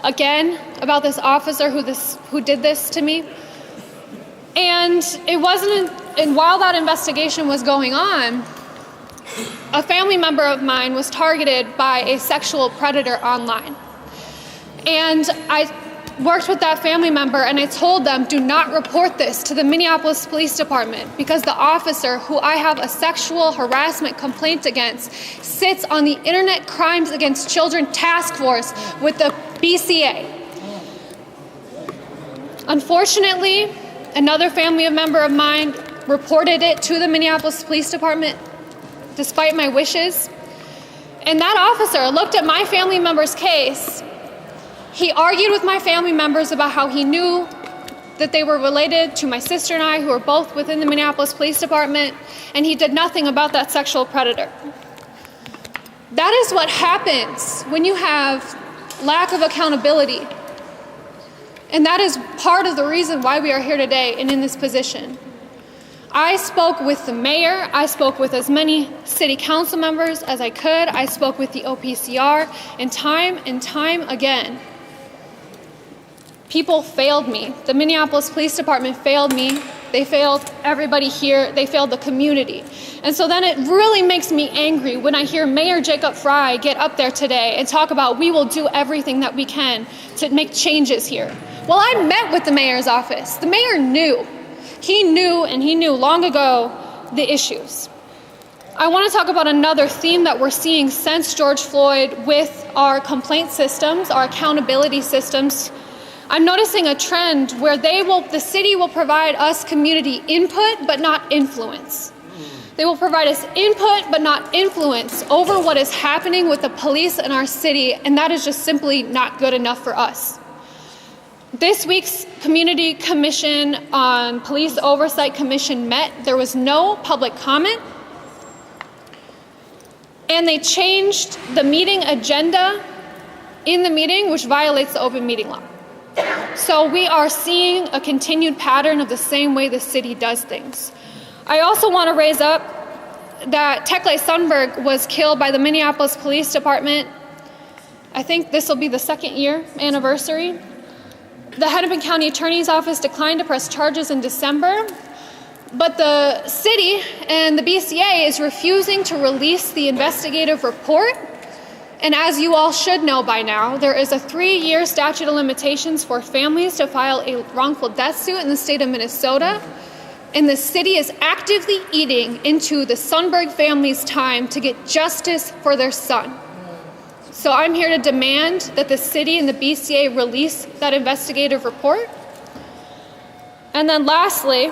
again, about this officer who did this to me. And while that investigation was going on, a family member of mine was targeted by a sexual predator online. And I worked with that family member, and I told them, do not report this to the Minneapolis Police Department, because the officer who I have a sexual harassment complaint against sits on the Internet Crimes Against Children Task Force with the BCA. Unfortunately, another family member of mine reported it to the Minneapolis Police Department despite my wishes. And that officer looked at my family member's case. He argued with my family members about how he knew that they were related to my sister and I, who are both within the Minneapolis Police Department, and he did nothing about that sexual predator. That is what happens when you have lack of accountability. And that is part of the reason why we are here today and in this position. I spoke with the mayor. I spoke with as many city council members as I could. I spoke with the OPCR, and time again, people failed me. The Minneapolis Police Department failed me. They failed everybody here. They failed the community. And so then it really makes me angry when I hear Mayor Jacob Fry get up there today and talk about we will do everything that we can to make changes here. Well, I met with the mayor's office. The mayor knew. He knew long ago the issues. I want to talk about another theme that we're seeing since George Floyd with our complaint systems, our accountability systems. I'm noticing a trend where the city will provide us community input but not influence. They will provide us input but not influence over what is happening with the police in our city, and that is just simply not good enough for us. This week's Community Commission on Police Oversight Commission met. There was no public comment, and they changed the meeting agenda in the meeting, which violates the open meeting law. So we are seeing a continued pattern of the same way the city does things. I also want to raise up that Tekle Sundberg was killed by the Minneapolis Police Department. I think this will be the 2nd year anniversary. The Hennepin County Attorney's Office declined to press charges in December, but the city and the BCA is refusing to release the investigative report. And as you all should know by now, there is a 3-year statute of limitations for families to file a wrongful death suit in the state of Minnesota. And the city is actively eating into the Sundberg family's time to get justice for their son. So I'm here to demand that the city and the BCA release that investigative report. And then lastly,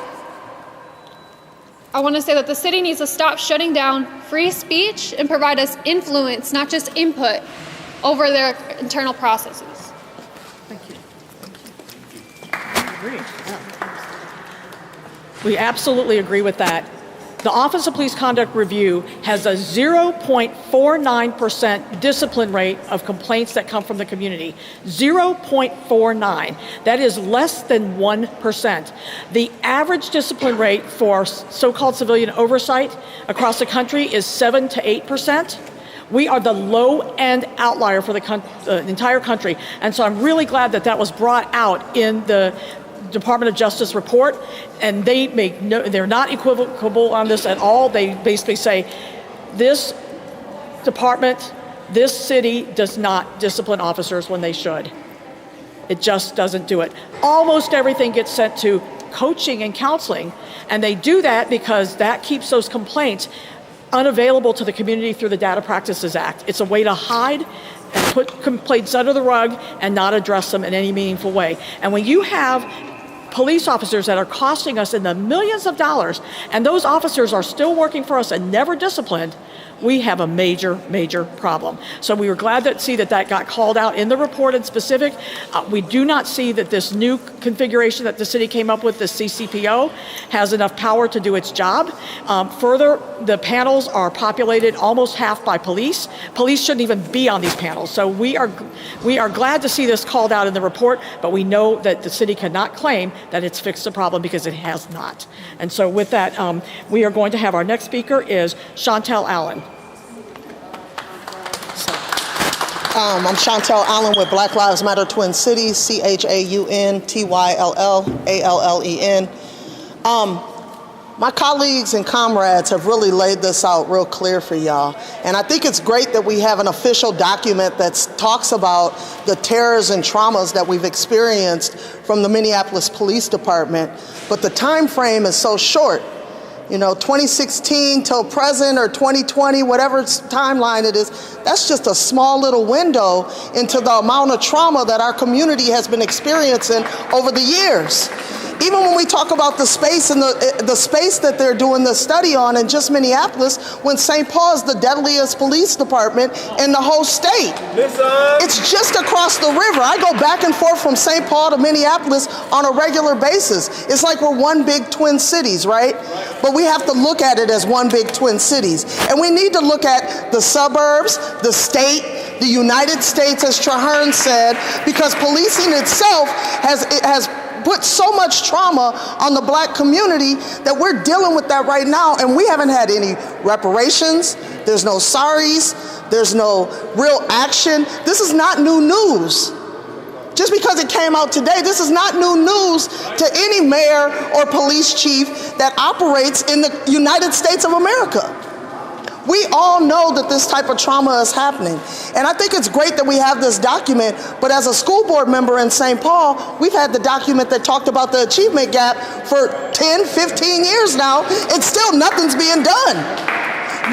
I want to say that the city needs to stop shutting down free speech and provide us influence, not just input, over their internal processes. Thank you. I agree. Yeah. We absolutely agree with that. The Office of Police Conduct Review has a 0.49% discipline rate of complaints that come from the community. 0.49. That is less than 1%. The average discipline rate for so-called civilian oversight across the country is 7 to 8%. We are the low-end outlier for the entire country. And so I'm really glad that that was brought out in the Department of Justice report, and they're not equivocal on this at all. They basically say this department, this city does not discipline officers when they should. It just doesn't do it. Almost everything gets sent to coaching and counseling, and they do that because that keeps those complaints unavailable to the community through the Data Practices Act. It's a way to hide and put complaints under the rug and not address them in any meaningful way. And when you have police officers that are costing us in the millions of dollars, and those officers are still working for us and never disciplined, we have a major, major problem. So we were glad to see that that got called out in the report in specific. We do not see that this new configuration that the city came up with, the CCPO, has enough power to do its job. Further, the panels are populated almost half by police. Police shouldn't even be on these panels. So we are glad to see this called out in the report, but we know that the city cannot claim that it's fixed the problem because it has not. And so with that, we are going to have our next speaker is Chantel Allen. I'm Chantel Allen with Black Lives Matter Twin Cities, CHAUNTYLLALLEN. My colleagues and comrades have really laid this out real clear for y'all. And I think it's great that we have an official document that talks about the terrors and traumas that we've experienced from the Minneapolis Police Department. But the time frame is so short. 2016 till present or 2020, whatever timeline it is, that's just a small little window into the amount of trauma that our community has been experiencing over the years. Even when we talk about the space and the space that they're doing the study on in just Minneapolis, when St. Paul is the deadliest police department in the whole state. It's just across the river. I go back and forth from St. Paul to Minneapolis on a regular basis. It's like we're one big twin cities, right? But we have to look at it as one big twin cities. And we need to look at the suburbs, the state, the United States, as Traherne said, because policing itself has put so much trauma on the black community that we're dealing with that right now, and we haven't had any reparations. There's no sorries. There's no real action. This is not new news. Just because it came out today, this is not new news to any mayor or police chief that operates in the United States of America. We all know that this type of trauma is happening. And I think it's great that we have this document, but as a school board member in St. Paul, we've had the document that talked about the achievement gap for 10, 15 years now, and still nothing's being done.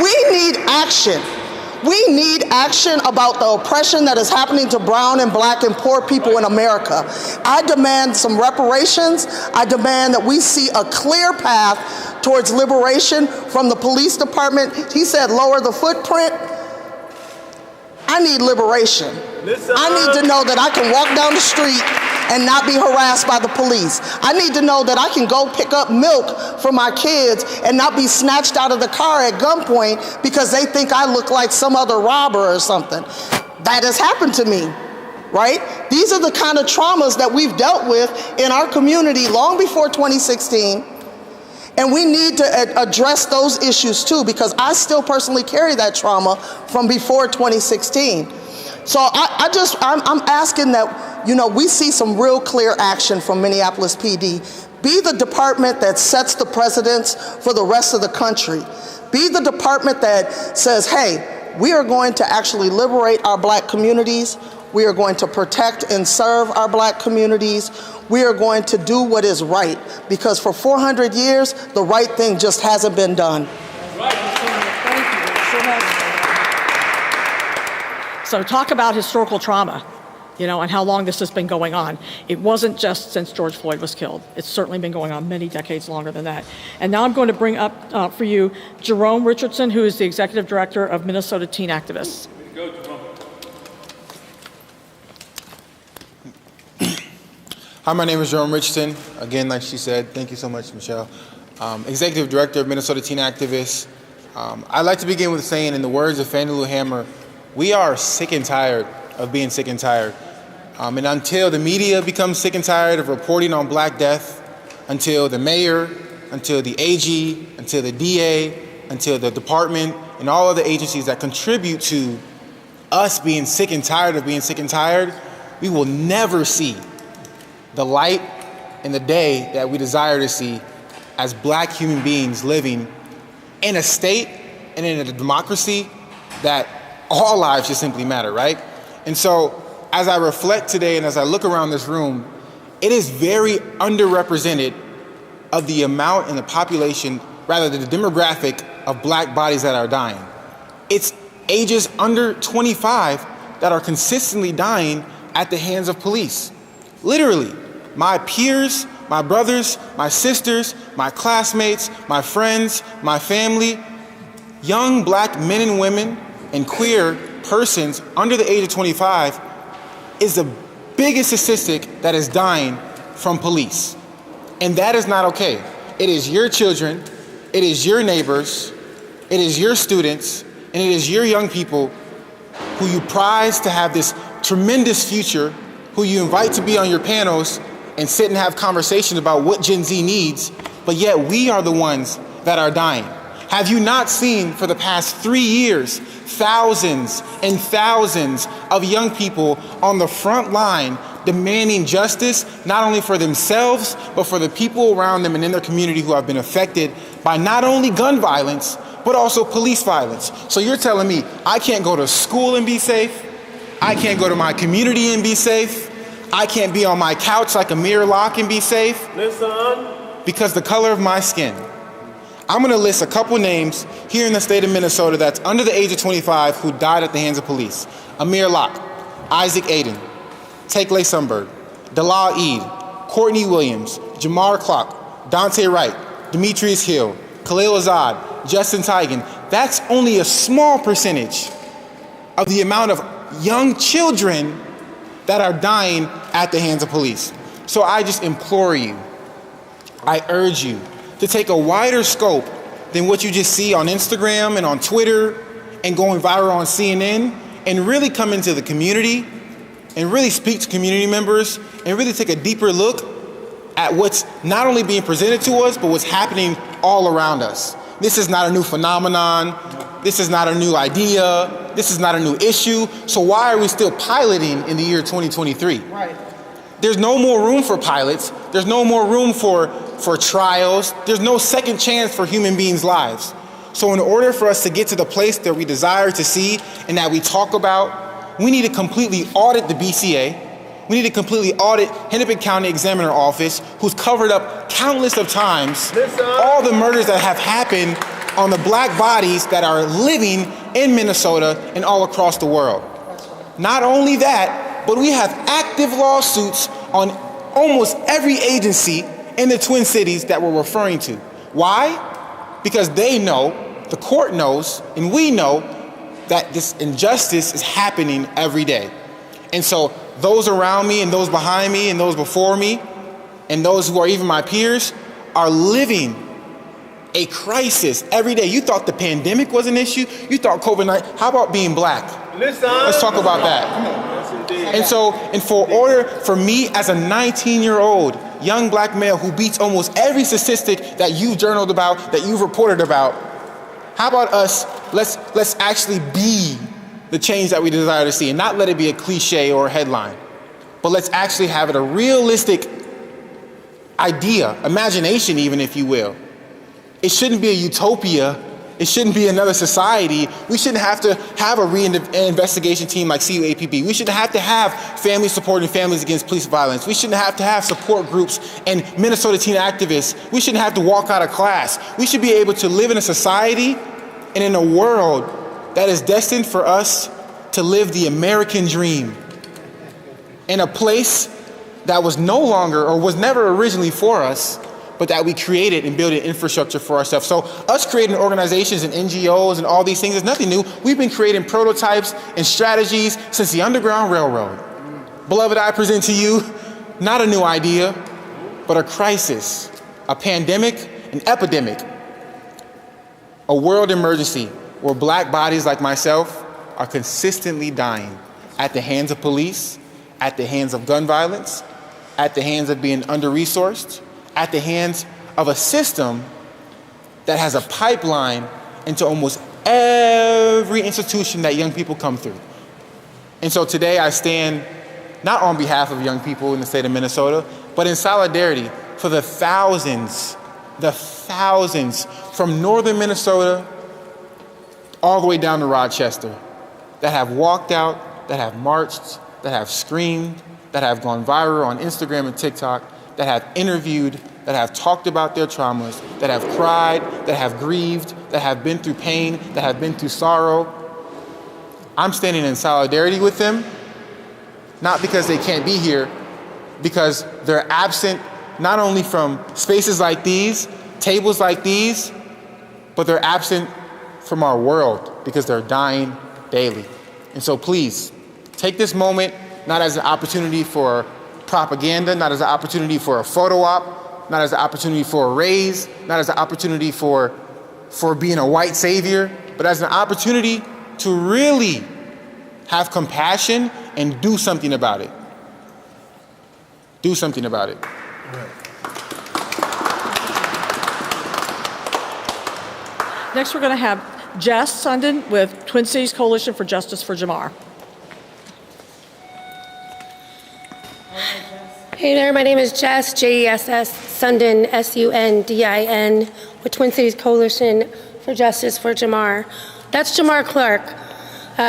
We need action. We need action about the oppression that is happening to brown and black and poor people in America. I demand some reparations. I demand that we see a clear path towards liberation from the police department. He said lower the footprint. I need liberation. I need to know that I can walk down the street and not be harassed by the police. I need to know that I can go pick up milk for my kids and not be snatched out of the car at gunpoint because they think I look like some other robber or something. That has happened to me, right? These are the kind of traumas that we've dealt with in our community long before 2016. And we need to address those issues too, because I still personally carry that trauma from before 2016. So I'm asking that, you know, we see some real clear action from Minneapolis PD. Be the department that sets the precedents for the rest of the country. Be the department that says, hey, we are going to actually liberate our black communities. We are going to protect and serve our black communities. We are going to do what is right, because for 400 years, the right thing just hasn't been done. So talk about historical trauma, you know, and how long this has been going on. It wasn't just since George Floyd was killed. It's certainly been going on many decades longer than that. And now I'm going to bring up for you Jerome Richardson, who is the Executive Director of Minnesota Teen Activists. Hi, my name is Jerome Richardson. Again, like she said, thank you so much, Michelle. Executive Director of Minnesota Teen Activists. I'd like to begin with saying, in the words of Fannie Lou Hamer, we are sick and tired of being sick and tired. And until the media becomes sick and tired of reporting on Black death, until the mayor, until the AG, until the DA, until the department, and all other agencies that contribute to us being sick and tired of being sick and tired, we will never see the light and the day that we desire to see as Black human beings living in a state and in a democracy that all lives should simply matter, right? And so as I reflect today and as I look around this room, it is very underrepresented of the amount in the population, rather the demographic of Black bodies that are dying. It's ages under 25 that are consistently dying at the hands of police. Literally, my peers, my brothers, my sisters, my classmates, my friends, my family, young Black men and women and queer persons under the age of 25 is the biggest statistic that is dying from police. And that is not okay. It is your children, it is your neighbors, it is your students, and it is your young people who you prize to have this tremendous future, who you invite to be on your panels and sit and have conversations about what Gen Z needs, but yet we are the ones that are dying. Have you not seen for the past 3 years, thousands and thousands of young people on the front line demanding justice, not only for themselves, but for the people around them and in their community who have been affected by not only gun violence, but also police violence? So you're telling me I can't go to school and be safe? I can't go to my community and be safe? I can't be on my couch like Amir Locke and be safe? Listen. Because the color of my skin. I'm going to list a couple names here in the state of Minnesota that's under the age of 25 who died at the hands of police. Amir Locke, Isaac Aiden, Takelay Sundberg, Dalal Eid, Courtney Williams, Jamar Clark, Dante Wright, Demetrius Hill, Khalil Azad, Justin Tigan. That's only a small percentage of the amount of young children that are dying at the hands of police. So I just implore you, I urge you to take a wider scope than what you just see on Instagram and on Twitter and going viral on CNN, and really come into the community and really speak to community members and really take a deeper look at what's not only being presented to us, but what's happening all around us. This is not a new phenomenon. This is not a new idea. This is not a new issue. So why are we still piloting in the year 2023? Right. There's no more room for pilots. There's no more room for trials. There's no second chance for human beings' lives. So in order for us to get to the place that we desire to see and that we talk about, we need to completely audit the BCA. We need to completely audit Hennepin County Examiner Office, who's covered up countless of times all the murders that have happened on the black bodies that are living in Minnesota and all across the world. Not only that, but we have active lawsuits on almost every agency in the Twin Cities that we're referring to. Why? Because they know, the court knows, and we know that this injustice is happening every day. And so those around me and those behind me and those before me and those who are even my peers are living a crisis every day. You thought the pandemic was an issue? You thought COVID-19? How about being black? Let's talk about that. And so, for me as a 19-year-old young black male who beats almost every statistic that you've journaled about, that you've reported about, how about us, let's actually be the change that we desire to see and not let it be a cliche or a headline, but let's actually have it a realistic idea, imagination even, if you will. It shouldn't be a utopia. It shouldn't be another society. We shouldn't have to have a reinvestigation team like CUAPB. We shouldn't have to have families supporting families against police violence. We shouldn't have to have support groups and Minnesota teen activists. We shouldn't have to walk out of class. We should be able to live in a society and in a world that is destined for us to live the American dream in a place that was no longer or was never originally for us, but that we created and built an infrastructure for ourselves. So us creating organizations and NGOs and all these things is nothing new. We've been creating prototypes and strategies since the Underground Railroad. Beloved, I present to you not a new idea, but a crisis, a pandemic, an epidemic, a world emergency where black bodies like myself are consistently dying at the hands of police, at the hands of gun violence, at the hands of being under-resourced, at the hands of a system that has a pipeline into almost every institution that young people come through. And so today I stand not on behalf of young people in the state of Minnesota, but in solidarity for the thousands from northern Minnesota all the way down to Rochester that have walked out, that have marched, that have screamed, that have gone viral on Instagram and TikTok, that have interviewed, that have talked about their traumas, that have cried, that have grieved, that have been through pain, that have been through sorrow. I'm standing in solidarity with them, not because they can't be here, because they're absent not only from spaces like these, tables like these, but they're absent from our world because they're dying daily. And so please, take this moment not as an opportunity for propaganda, not as an opportunity for a photo op, not as an opportunity for a raise, not as an opportunity for being a white savior, but as an opportunity to really have compassion and do something about it. Do something about it. Next, we're going to have Jess Sundin with Twin Cities Coalition for Justice for Jamar. Hey there, my name is Jess, Jess Sundin, Sundin, with Twin Cities Coalition for Justice for Jamar. That's Jamar Clark,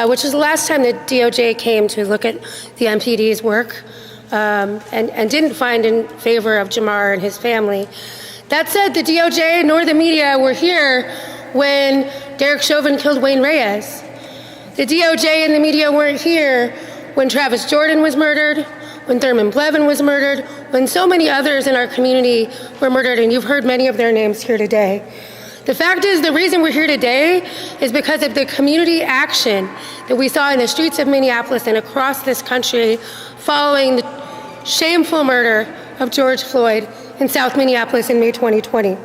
which is the last time the DOJ came to look at the MPD's work and didn't find in favor of Jamar and his family. That said, the DOJ nor the media were here when Derek Chauvin killed Wayne Reyes. The DOJ and the media weren't here when Travis Jordan was murdered, when Thurman Blevin was murdered, when so many others in our community were murdered, and you've heard many of their names here today. The fact is, the reason we're here today is because of the community action that we saw in the streets of Minneapolis and across this country following the shameful murder of George Floyd in South Minneapolis in May 2020.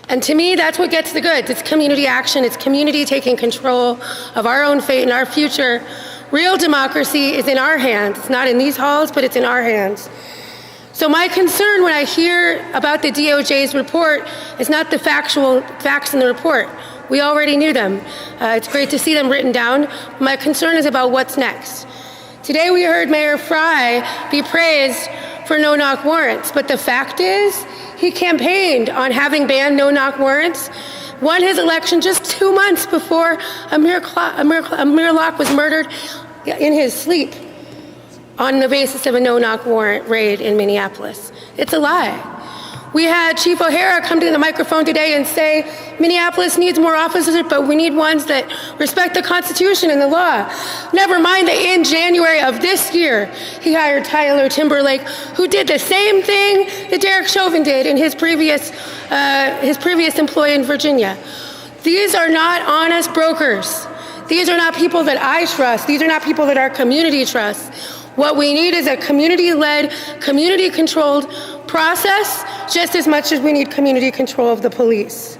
And to me, that's what gets the goods. It's community action. It's community taking control of our own fate and our future. Real democracy is in our hands. It's not in these halls, but it's in our hands. So my concern when I hear about the DOJ's report is not the facts in the report. We already knew them. It's great to see them written down. My concern is about what's next. Today we heard Mayor Fry be praised for no-knock warrants, but the fact is he campaigned on having banned no-knock warrants, won his election just 2 months before Amir Locke was murdered in his sleep on the basis of a no-knock warrant raid in Minneapolis. It's a lie. We had Chief O'Hara come to the microphone today and say, Minneapolis needs more officers, but we need ones that respect the Constitution and the law. Never mind that in January of this year, he hired Tyler Timberlake, who did the same thing that Derek Chauvin did in his previous employ in Virginia. These are not honest brokers. These are not people that I trust. These are not people that our community trusts. What we need is a community-led, community-controlled process, just as much as we need community control of the police.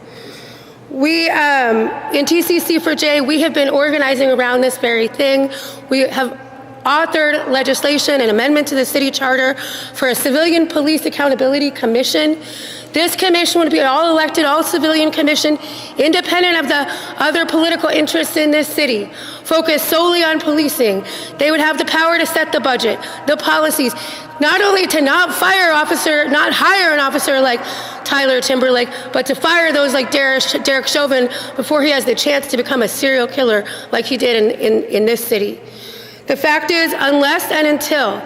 We, in TCC4J, we have been organizing around this very thing. We have authored legislation and amendment to the city charter for a civilian police accountability commission. This commission would be an all-elected, all-civilian commission, independent of the other political interests in this city, focused solely on policing. They would have the power to set the budget, the policies, not only to not hire an officer like Tyler Timberlake, but to fire those like Derek Chauvin before he has the chance to become a serial killer like he did in this city. The fact is, unless and until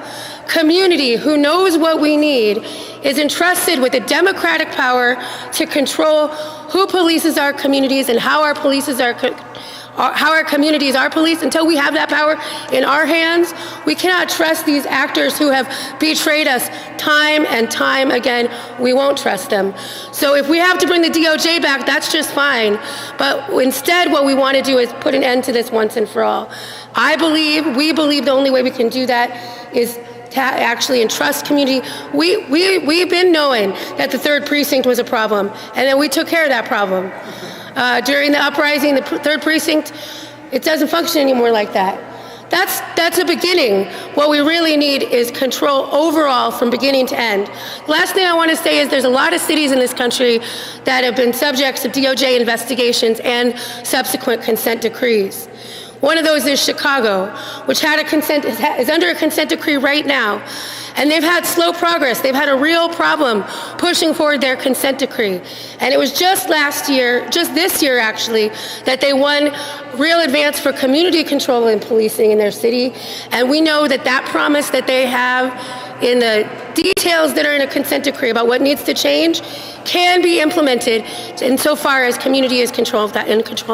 community who knows what we need is entrusted with the democratic power to control who polices our communities and how our communities are policed, until we have that power in our hands, we cannot trust these actors who have betrayed us time and time again. We won't trust them. So if we have to bring the DOJ back, that's just fine. But instead, what we want to do is put an end to this once and for all. We believe the only way we can do that is to actually entrust community. We've been knowing that the 3rd Precinct was a problem, and then we took care of that problem. During the uprising, the 3rd Precinct, it doesn't function anymore like that. That's a beginning. What we really need is control overall from beginning to end. The last thing I want to say is there's a lot of cities in this country that have been subjects of DOJ investigations and subsequent consent decrees. One of those is Chicago, which is under a consent decree right now. And they've had slow progress. They've had a real problem pushing forward their consent decree. And it was just this year actually, that they won real advance for community control and policing in their city. And we know that that promise that they have in the details that are in a consent decree about what needs to change can be implemented insofar as community is in control of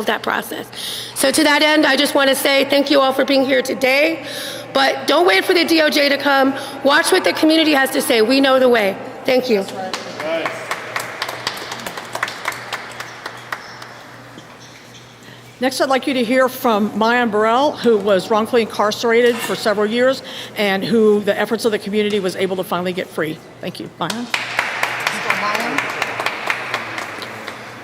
that process. So to that end, I just want to say thank you all for being here today, but don't wait for the DOJ to come. Watch what the community has to say. We know the way. Thank you. Next, I'd like you to hear from Mayan Burrell, who was wrongfully incarcerated for several years and who the efforts of the community was able to finally get free. Thank you. Mayan.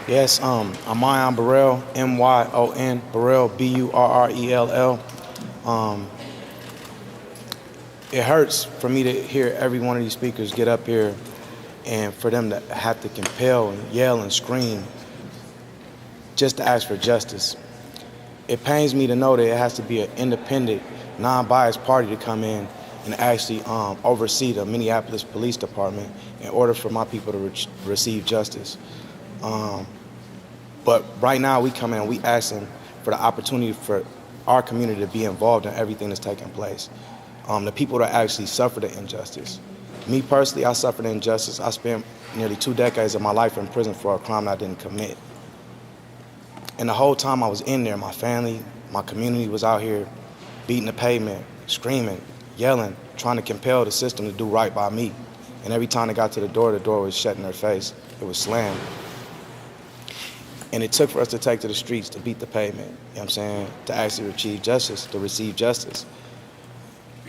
Yes, I'm Mayan Burrell, M-Y-O-N, Burrell, B-U-R-R-E-L-L. It hurts for me to hear every one of these speakers get up here and for them to have to compel and yell and scream just to ask for justice. It pains me to know that it has to be an independent, non-biased party to come in and actually oversee the Minneapolis Police Department in order for my people to receive justice. But right now we come in and we asking for the opportunity for our community to be involved in everything that's taking place. The people that actually suffer the injustice. Me personally, I suffered injustice. I spent nearly 2 decades of my life in prison for a crime I didn't commit. And the whole time I was in there, my family, my community was out here beating the pavement, screaming, yelling, trying to compel the system to do right by me. And every time they got to the door was shut in their face. It was slammed. And it took for us to take to the streets to beat the pavement, you know what I'm saying, to actually receive justice.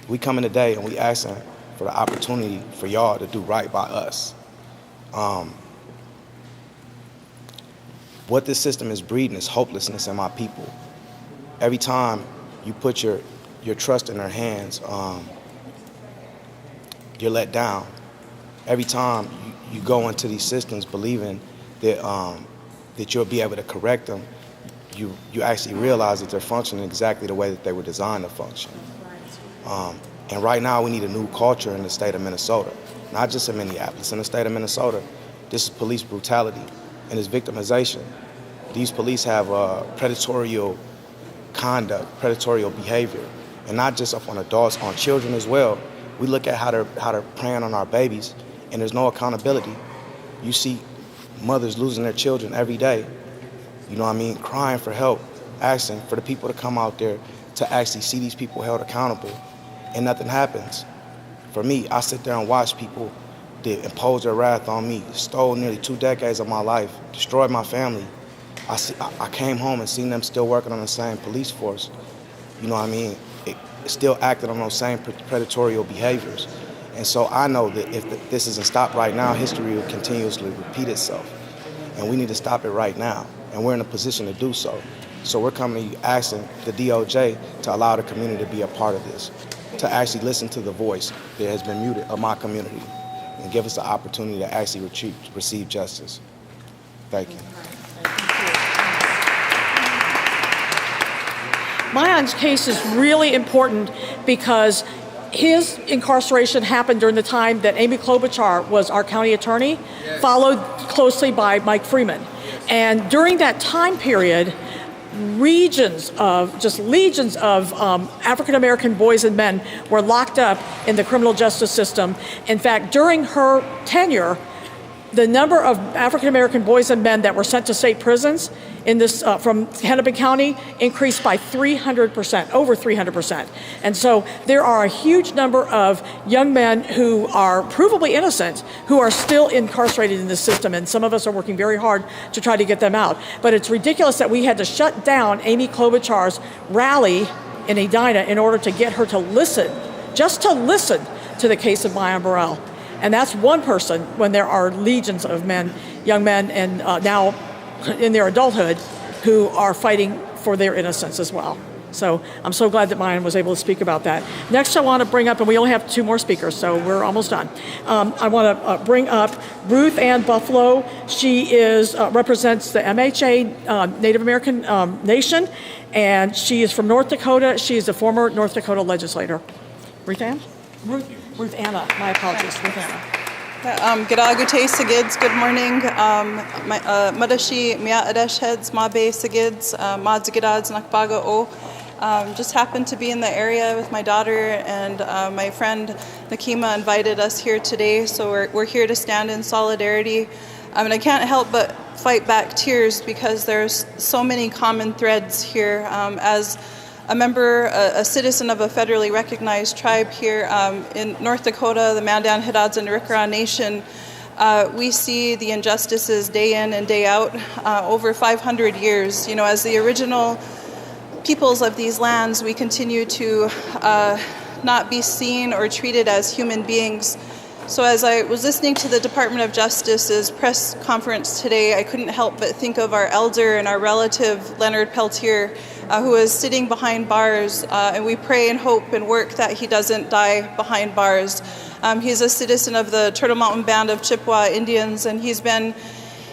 We come in today and we asking for the opportunity for y'all to do right by us. What this system is breeding is hopelessness in my people. Every time you put your trust in their hands, you're let down. Every time you go into these systems believing that you'll be able to correct them, you actually realize that they're functioning exactly the way that they were designed to function. And right now we need a new culture in the state of Minnesota, not just in Minneapolis, in the state of Minnesota. This is police brutality and it's victimization. These police have predatory conduct, predatory behavior, and not just up on adults, on children as well. We look at how they're preying on our babies, and there's no accountability. You see mothers losing their children every day, you know what I mean, crying for help, asking for the people to come out there to actually see these people held accountable, and nothing happens. For me, I sit there and watch people that impose their wrath on me, stole nearly 2 decades of my life, destroyed my family. I came home and seen them still working on the same police force, you know what I mean, still acting on those same predatory behaviors. And so I know that if this isn't stopped right now, history will continuously repeat itself. And we need to stop it right now. And we're in a position to do so. So we're coming to you asking the DOJ to allow the community to be a part of this, to actually listen to the voice that has been muted of my community and give us the opportunity to actually receive justice. Thank you. Mayan's case is really important because his incarceration happened during the time that Amy Klobuchar was our county attorney, followed closely by Mike Freeman. And during that time period, legions of African-American boys and men were locked up in the criminal justice system. In fact, during her tenure, the number of African-American boys and men that were sent to state prisons in this from Hennepin County increased by 300%, over 300%. And so there are a huge number of young men who are provably innocent who are still incarcerated in this system, and some of us are working very hard to try to get them out. But it's ridiculous that we had to shut down Amy Klobuchar's rally in Edina in order to get her to listen, just to listen to the case of Mayan Burrell. And that's one person when there are legions of men, young men, and now in their adulthood who are fighting for their innocence as well. So I'm so glad that Mayan was able to speak about that. Next, I want to bring up, and we only have 2 more speakers, so we're almost done. I want to bring up Ruth Ann Buffalo. She represents the MHA Native American Nation, and she is from North Dakota. She is a former North Dakota legislator. Ruth Ann? Ruth Anna, my apologies, Ruth Anna. G'day Sigids, good morning. Madashi Mia Adesh Heads, Mabe Sigids, Madzigidads Nakbaga O. Just happened to be in the area with my daughter, and my friend Nakima invited us here today, so we're here to stand in solidarity. And I can't help but fight back tears because there's so many common threads here. As a member, a citizen of a federally recognized tribe here in North Dakota, the Mandan, Hidads, and Rikara Nation, we see the injustices day in and day out over 500 years. You know, as the original peoples of these lands, we continue to not be seen or treated as human beings. So as I was listening to the Department of Justice's press conference today, I couldn't help but think of our elder and our relative, Leonard Peltier, who is sitting behind bars, and we pray and hope and work that he doesn't die behind bars. He's a citizen of the Turtle Mountain Band of Chippewa Indians, and he's been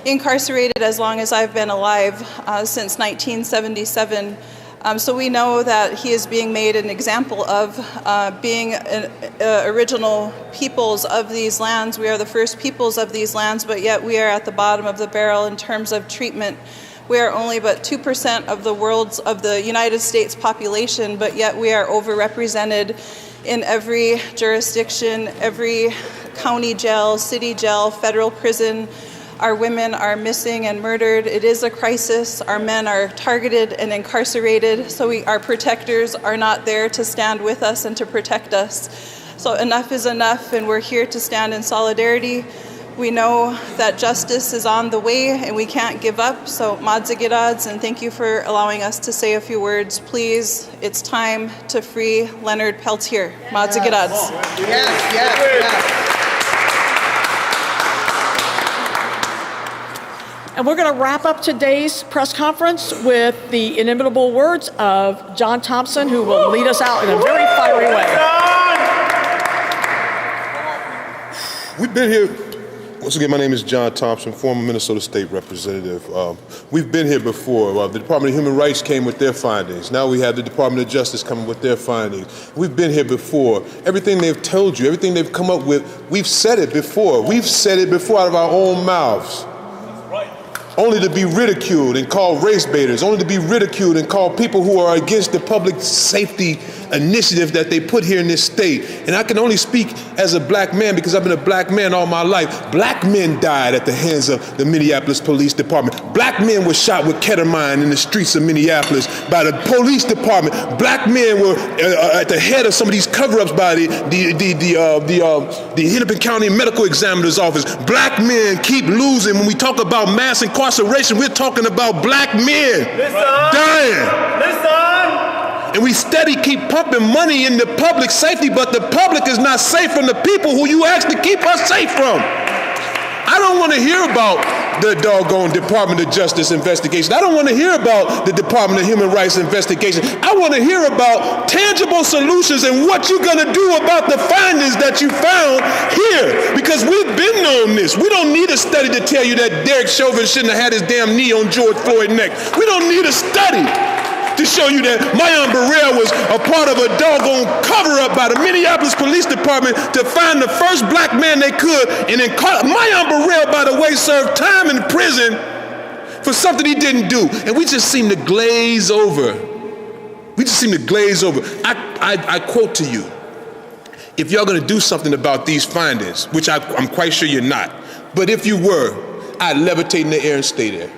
incarcerated as long as I've been alive, since 1977. So we know that he is being made an example of being original peoples of these lands. We are the first peoples of these lands, but yet we are at the bottom of the barrel in terms of treatment. We are only but 2% of the United States population, but yet we are overrepresented in every jurisdiction, every county jail, city jail, federal prison. Our women are missing and murdered. It is a crisis. Our men are targeted and incarcerated, so our protectors are not there to stand with us and to protect us. So enough is enough, and we're here to stand in solidarity. We know that justice is on the way, and we can't give up. So Madzigidads, and thank you for allowing us to say a few words. Please, it's time to free Leonard Peltier. Madzigidads. Yes. And we're going to wrap up today's press conference with the inimitable words of John Thompson, who will lead us out in a very fiery way. We've been here. Once again, my name is John Thompson, former Minnesota State Representative. We've been here before. The Department of Human Rights came with their findings. Now we have the Department of Justice coming with their findings. We've been here before. Everything they've told you, everything they've come up with, we've said it before. We've said it before out of our own mouths. Only to be ridiculed and called race baiters, only to be ridiculed and called people who are against the public safety initiatives that they put here in this state. And I can only speak as a black man because I've been a black man all my life. Black men died at the hands of the Minneapolis Police Department. Black men were shot with ketamine in the streets of Minneapolis by the police department. Black men were at the head of some of these cover-ups by the Hennepin County Medical Examiner's Office. Black men keep losing. When we talk about mass incarceration, we're talking about black men dying. And we steady keep pumping money into public safety, but the public is not safe from the people who you asked to keep us safe from. I don't want to hear about the doggone Department of Justice investigation. I don't want to hear about the Department of Human Rights investigation. I want to hear about tangible solutions and what you're going to do about the findings that you found here. Because we've been on this. We don't need a study to tell you that Derek Chauvin shouldn't have had his damn knee on George Floyd's neck. We don't need a study to show you that Mayan Burrell was a part of a doggone cover-up by the Minneapolis Police Department to find the first black man they could, and then Mayan Burrell, by the way, served time in prison for something he didn't do. And we just seem to glaze over. We just seem to glaze over. I quote to you, if y'all gonna do something about these findings, which I'm quite sure you're not, but if you were, I'd levitate in the air and stay there.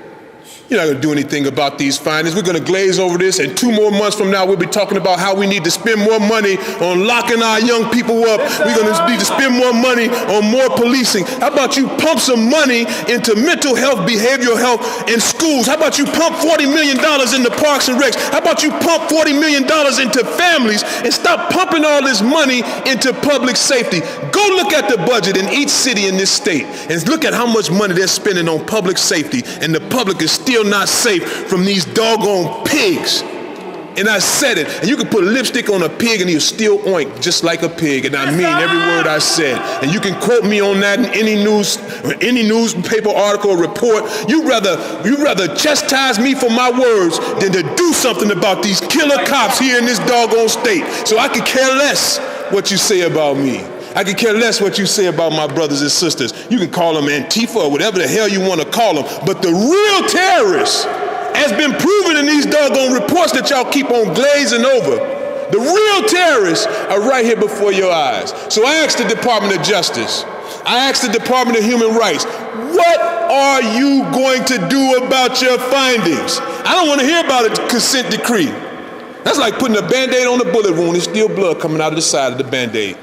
You're not going to do anything about these findings. We're going to glaze over this, and 2 more months from now, we'll be talking about how we need to spend more money on locking our young people up. We're going to need to spend more money on more policing. How about you pump some money into mental health, behavioral health in schools? How about you pump $40 million into parks and recs? How about you pump $40 million into families and stop pumping all this money into public safety? Go look at the budget in each city in this state and look at how much money they're spending on public safety, and the public is still not safe from these doggone pigs. And I said it. And you can put lipstick on a pig and he'll still oink just like a pig. And I mean every word I said. And you can quote me on that in any news or any newspaper article or report. You'd rather chastise me for my words than to do something about these killer cops here in this doggone state. So I could care less what you say about me. I could care less what you say about my brothers and sisters. You can call them Antifa or whatever the hell you want to call them. But the real terrorists, as been proven in these doggone reports that y'all keep on glazing over, the real terrorists are right here before your eyes. So I asked the Department of Justice, I asked the Department of Human Rights, what are you going to do about your findings? I don't want to hear about a consent decree. That's like putting a Band-Aid on a bullet wound. There's still blood coming out of the side of the Band-Aid.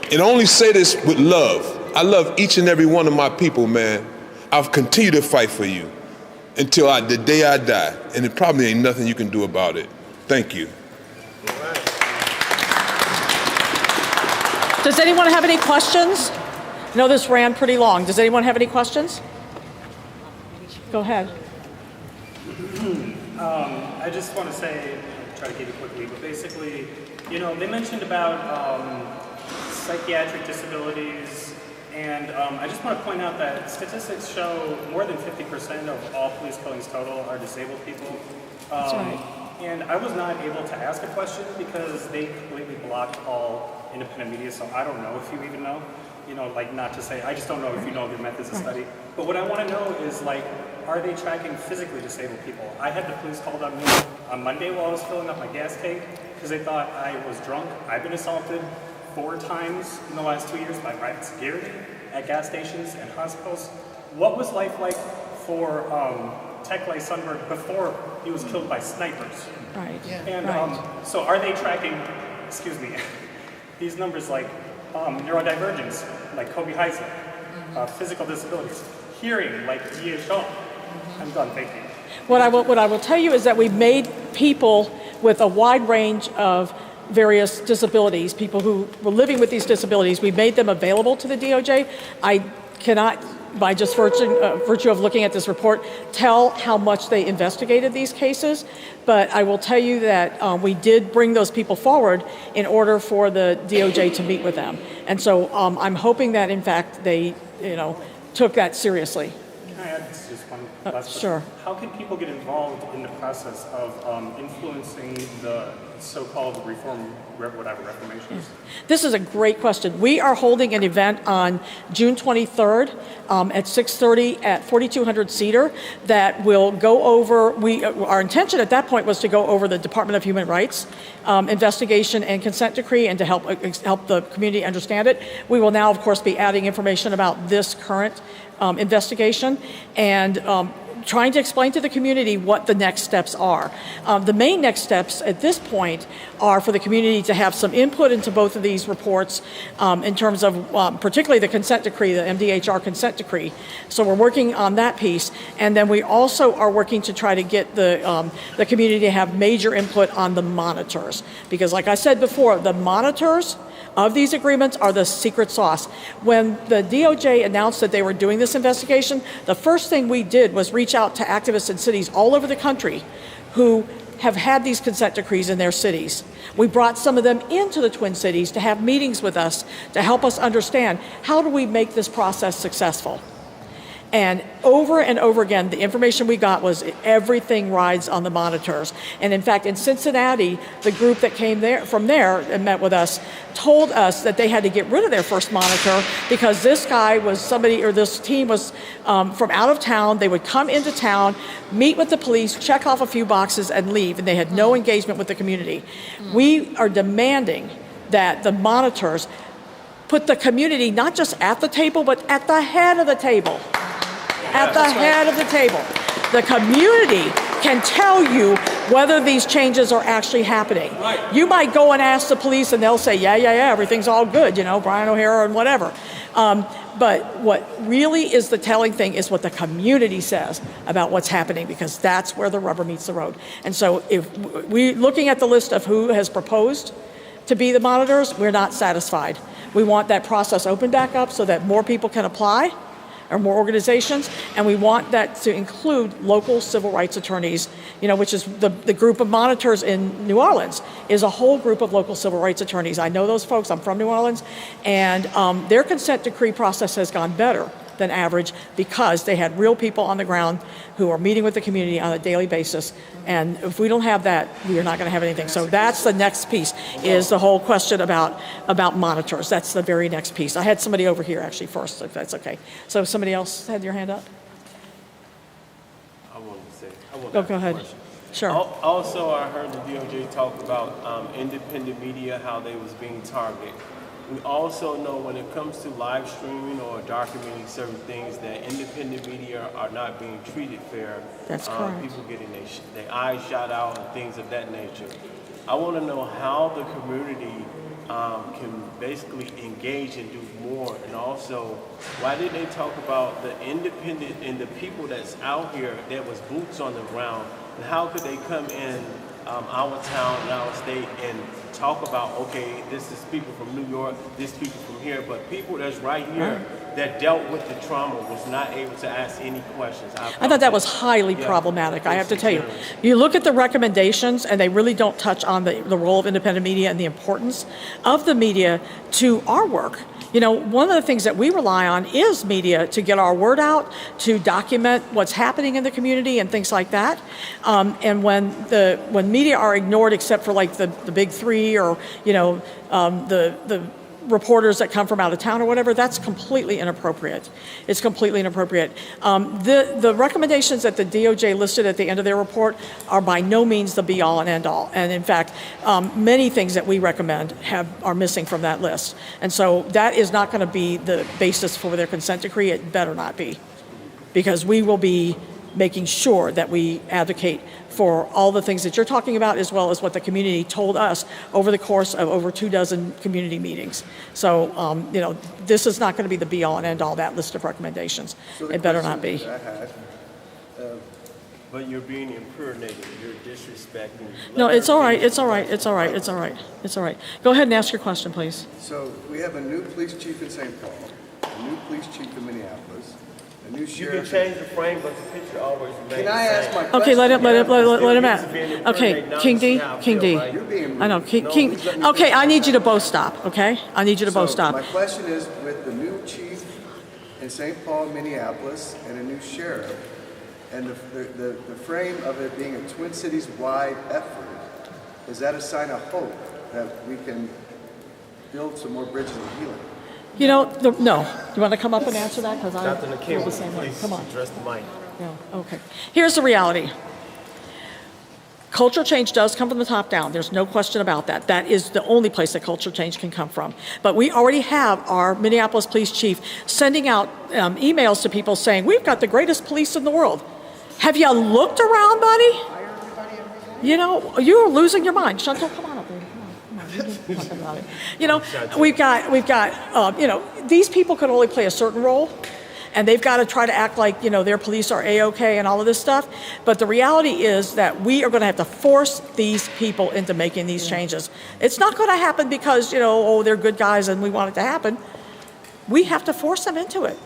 And I only say this with love. I love each and every one of my people, man. I'll continue to fight for you until the day I die. And it probably ain't nothing you can do about it. Thank you. Does anyone have any questions? I know this ran pretty long. Does anyone have any questions? Go ahead. I just want to say, try to keep it quickly, but basically, you know, they mentioned about psychiatric disabilities, and I just want to point out that statistics show more than 50% of all police killings total are disabled people. That's right. And I was not able to ask a question because they completely blocked all independent media, so I don't know if you even know. You know, like, not to say, I just don't know if you know their methods of study. But what I want to know is, like, are they tracking physically disabled people? I had the police called on me on Monday while I was filling up my gas tank because they thought I was drunk. I've been assaulted 4 times in the last 2 years by private security at gas stations and hospitals. What was life like for Tekle Sundberg before he was killed by snipers? Right. Yeah. And so are they tracking, excuse me, these numbers like neurodivergence, like Kobe Heisler, physical disabilities, hearing, like Ye Shaw? I'm done, thank you. What I will tell you is that we've made people with a wide range of various disabilities, people who were living with these disabilities, we made them available to the DOJ. I cannot, by just virtue of looking at this report, tell how much they investigated these cases, but I will tell you that we did bring those people forward in order for the DOJ to meet with them. And so I'm hoping that, in fact, they, took that seriously. Can I add just just one last question? Sure. How can people get involved in the process of influencing the so-called reformations? This is a great question. We are holding an event on June 23rd at 6:30 at 4200 Cedar that will go over, our intention at that point was to go over the Department of Human Rights investigation and consent decree and to help the community understand it. We will now, of course, be adding information about this current investigation and trying to explain to the community what the next steps are. The main next steps at this point are for the community to have some input into both of these reports in terms of particularly the consent decree, the MDHR consent decree. So we're working on that piece. And then we also are working to try to get the community to have major input on the monitors. Because like I said before, the monitors of these agreements are the secret sauce. When the DOJ announced that they were doing this investigation, the first thing we did was reach out to activists in cities all over the country who have had these consent decrees in their cities. We brought some of them into the Twin Cities to have meetings with us to help us understand how do we make this process successful. And over again, the information we got was everything rides on the monitors. And in fact, in Cincinnati, the group that came from there and met with us told us that they had to get rid of their first monitor because this guy was somebody, or this team was from out of town. They would come into town, meet with the police, check off a few boxes and leave, and they had no engagement with the community. We are demanding that the monitors put the community not just at the table, but at the head of the table. At the head of the table. The community can tell you whether these changes are actually happening. Right. You might go and ask the police and they'll say, yeah, everything's all good, Brian O'Hara and whatever. But what really is the telling thing is what the community says about what's happening, because that's where the rubber meets the road. And so if we're looking at the list of who has proposed to be the monitors, we're not satisfied. We want that process open back up so that more people can apply, or more organizations, and we want that to include local civil rights attorneys, which is the group of monitors in New Orleans is a whole group of local civil rights attorneys. I know those folks, I'm from New Orleans, and their consent decree process has gone better than average because they had real people on the ground who are meeting with the community on a daily basis. And if we don't have that, we are not going to have anything. So that's the next piece, is the whole question about monitors. That's the very next piece. I had somebody over here actually first, if that's okay. So somebody else had your hand up? I wanted to say. Go ahead. Sure. Also, I heard the DOJ talk about independent media, how they was being targeted. We also know when it comes to live streaming or documenting certain things that independent media are not being treated fair. That's correct. People getting their eyes shot out and things of that nature. I want to know how the community can basically engage and do more, and also why did they talk about the independent and the people that's out here that was boots on the ground, and how could they come in our town and our state and talk about, okay, this is people from New York, this people from here, but people that's right here that dealt with the trauma was not able to ask any questions. I thought that was highly problematic, I have to tell you. You look at the recommendations and they really don't touch on the role of independent media and the importance of the media to our work. One of the things that we rely on is media to get our word out, to document what's happening in the community and things like that. And when media are ignored, except for like the big three or the reporters that come from out of town or whatever, that's completely inappropriate. It's completely inappropriate. The recommendations that the DOJ listed at the end of their report are by no means the be-all and end-all. And in fact, many things that we recommend are missing from that list. And so that is not going to be the basis for their consent decree. It better not be, because we will be making sure that we advocate for all the things that you're talking about, as well as what the community told us over the course of over 24 community meetings. So, this is not going to be the be-all and end-all, that list of recommendations. So it better not be. But you're being impersonated, you're disrespecting. No, it's all right, it's all right, it's all right, it's all right, it's all right. Go ahead and ask your question, please. So we have a new police chief in St. Paul, a new police chief in Minneapolis, a new sheriff. You can change the frame, but the picture always remains. Can I ask my question? Okay, let him ask. Okay, King D. I know, King. Okay, I need you to both stop. Okay, I need you to both stop. My question is, with the new chief in St. Paul, Minneapolis, and a new sheriff, And the frame of it being a Twin Cities-wide effort, is that a sign of hope that we can build some more bridges of healing? You know, no. You want to come up and answer that? Because I Dr. feel the Nakim, same way. please Come on. address the mic. Yeah, okay. Here's the reality. Cultural change does come from the top down. There's no question about that. That is the only place that cultural change can come from. But we already have our Minneapolis police chief sending out emails to people saying, we've got the greatest police in the world. Have you looked around, buddy? You know, you're losing your mind. Chantal, come on up, baby. Come on. We can talk about it. You know, we've got, you know, these people can only play a certain role. And they've got to try to act like, you know, their police are A-OK and all of this stuff. But the reality is that we are going to have to force these people into making these changes. It's not going to happen because, you know, oh, they're good guys and we want it to happen. We have to force them into it.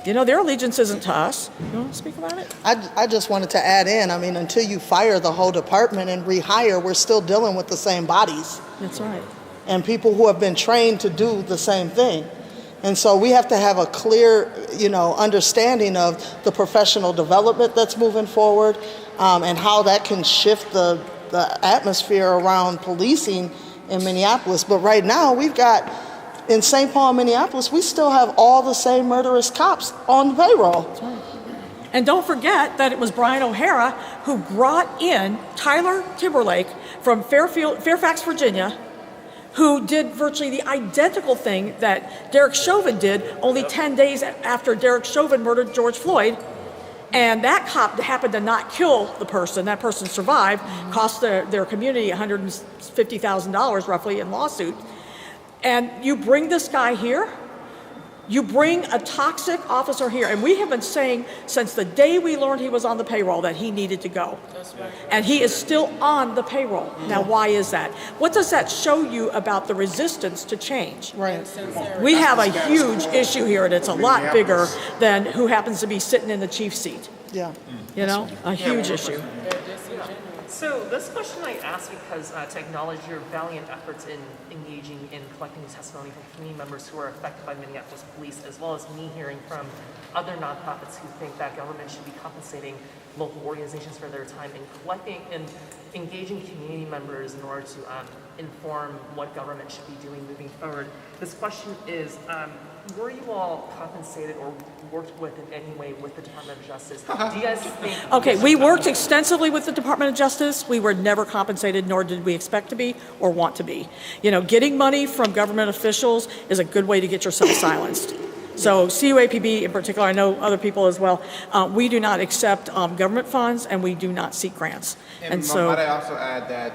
You know, their allegiance isn't to us. You want to speak about it? I just wanted to add in, I mean, until you fire the whole department and rehire, we're still dealing with the same bodies. That's right. And people who have been trained to do the same thing. And so we have to have a clear, you know, understanding of the professional development that's moving forward, and how that can shift the atmosphere around policing in Minneapolis. But right now we've got, in St. Paul, Minneapolis, we still have all the same murderous cops on the payroll. That's right. And don't forget that it was Brian O'Hara who brought in Tyler Timberlake from Fairfax, Virginia, who did virtually the identical thing that Derek Chauvin did only 10 days after Derek Chauvin murdered George Floyd. And that cop happened to not kill the person. That person survived, cost their community $150,000 roughly in lawsuit. And you bring this guy here, you bring a toxic officer here, and we have been saying since the day we learned he was on the payroll that he needed to go. That's right. And he is still on the payroll. Now, why is that? What does that show you about the resistance to change? Right. We have a huge issue here, and it's a lot bigger than who happens to be sitting in the chief seat. Yeah. You know, a huge issue. So this question I ask because to acknowledge your valiant efforts in engaging in collecting testimony from community members who are affected by Minneapolis police, as well as me hearing from other nonprofits who think that government should be compensating local organizations for their time in collecting and engaging community members in order to inform what government should be doing moving forward. This question is, were you all compensated or worked with in any way with the Department of Justice? Do you guys think... Okay, we worked extensively with the Department of Justice. We were never compensated, nor did we expect to be or want to be. You know, getting money from government officials is a good way to get yourself silenced. So CUAPB in particular, I know other people as well, we do not accept government funds and we do not seek grants. And so might I also add that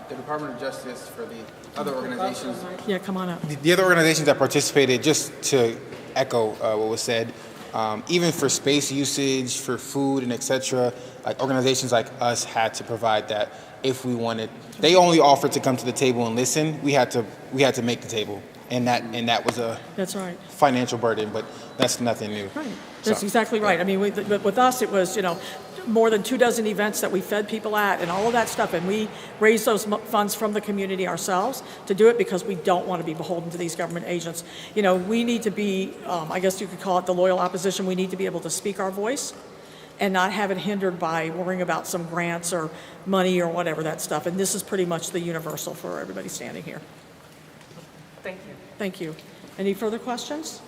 the Department of Justice for the other organizations. Yeah, come on up. The other organizations that participated, just to echo what was said, even for space usage, for food and etc., like organizations like us had to provide that if we wanted. They only offered to come to the table and listen. We had to make the table, and that was a that's right financial burden, but that's nothing new. Right. That's exactly right. I mean, with us, it was, you know, more than 24 events that we fed people at and all of that stuff. And we raised those funds from the community ourselves to do it because we don't want to be beholden to these government agents. You know, we need to be, I guess you could call it the loyal opposition. We need to be able to speak our voice and not have it hindered by worrying about some grants or money or whatever that stuff. And this is pretty much the universal for everybody standing here. Thank you. Thank you. Any further questions?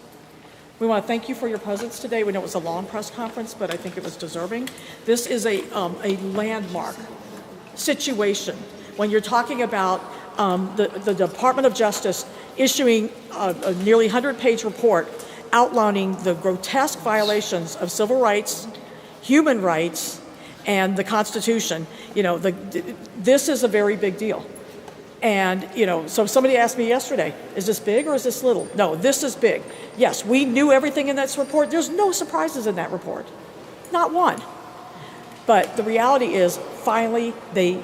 We want to thank you for your presence today. We know it was a long press conference, but I think it was deserving. This is a landmark situation when you're talking about the Department of Justice issuing a nearly 100-page report outlining the grotesque violations of civil rights, human rights, and the Constitution. You know, this is a very big deal. And, you know, so somebody asked me yesterday, is this big or is this little? No, this is big. Yes, we knew everything in that report. There's no surprises in that report. Not one. But the reality is, finally,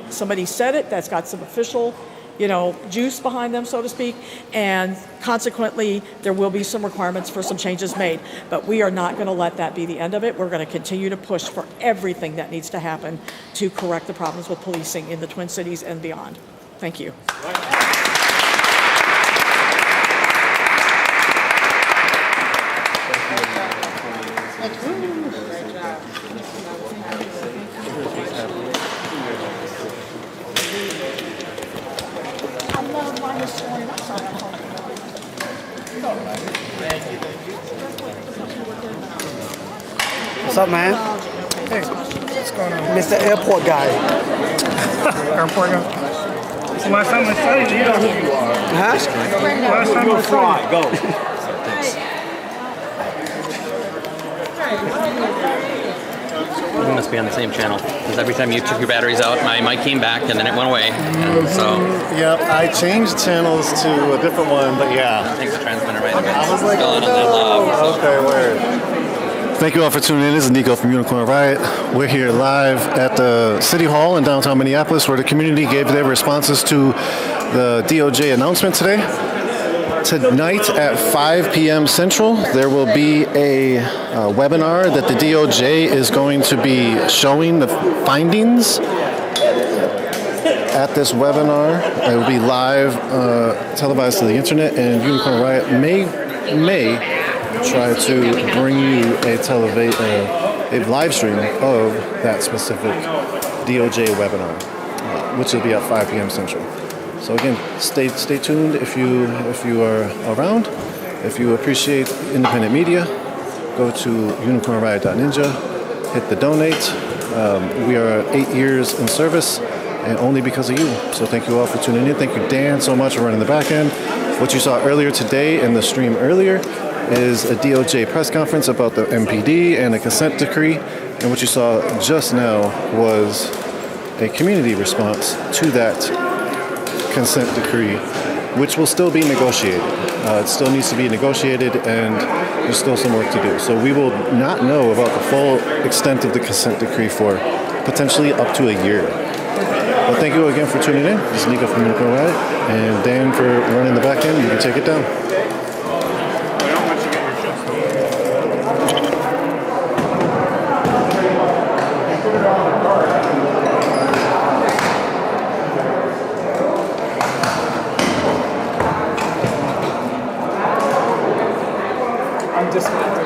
somebody said it, that's got some official, you know, juice behind them, so to speak, and consequently, there will be some requirements for some changes made. But we are not going to let that be the end of it. We're going to continue to push for everything that needs to happen to correct the problems with policing in the Twin Cities and beyond. Thank you. What's up, man? Hey, what's going on? Mr. Airport guy. Airport guy? It's the last time I saw you. You know who you are. Huh? Last time I saw you. Go. We must be on the same channel because every time you took your batteries out, my mic came back and then it went away. And so Yep, I changed channels to a different one, but yeah. I think the transmitter might have been I was like, still on that loud. Okay, word. Thank you all for tuning in. This is Nico from Unicorn Riot. We're here live at the City Hall in downtown Minneapolis where the community gave their responses to the DOJ announcement today. Tonight at 5 p.m. Central, there will be a webinar that the DOJ is going to be showing the findings. At this webinar, it will be live, televised to the internet, and Unicorn Riot may try to bring you a live stream of that specific DOJ webinar, which will be at 5 p.m. Central. So again, stay tuned if you are around. If you appreciate independent media, go to unicornriot.ninja, hit the donate. We are 8 years in service, and only because of you. So thank you all for tuning in. Thank you, Dan, so much for running the back end. What you saw earlier today in the stream earlier is a DOJ press conference about the MPD and a consent decree. And what you saw just now was a community response to that consent decree, which will still be negotiated. It still needs to be negotiated, and there's still some work to do. So we will not know about the full extent of the consent decree for potentially up to a year. But thank you again for tuning in. This is Nico from Unicorn Riot, and Dan for running the back end. You can take it down. I'm disconnected.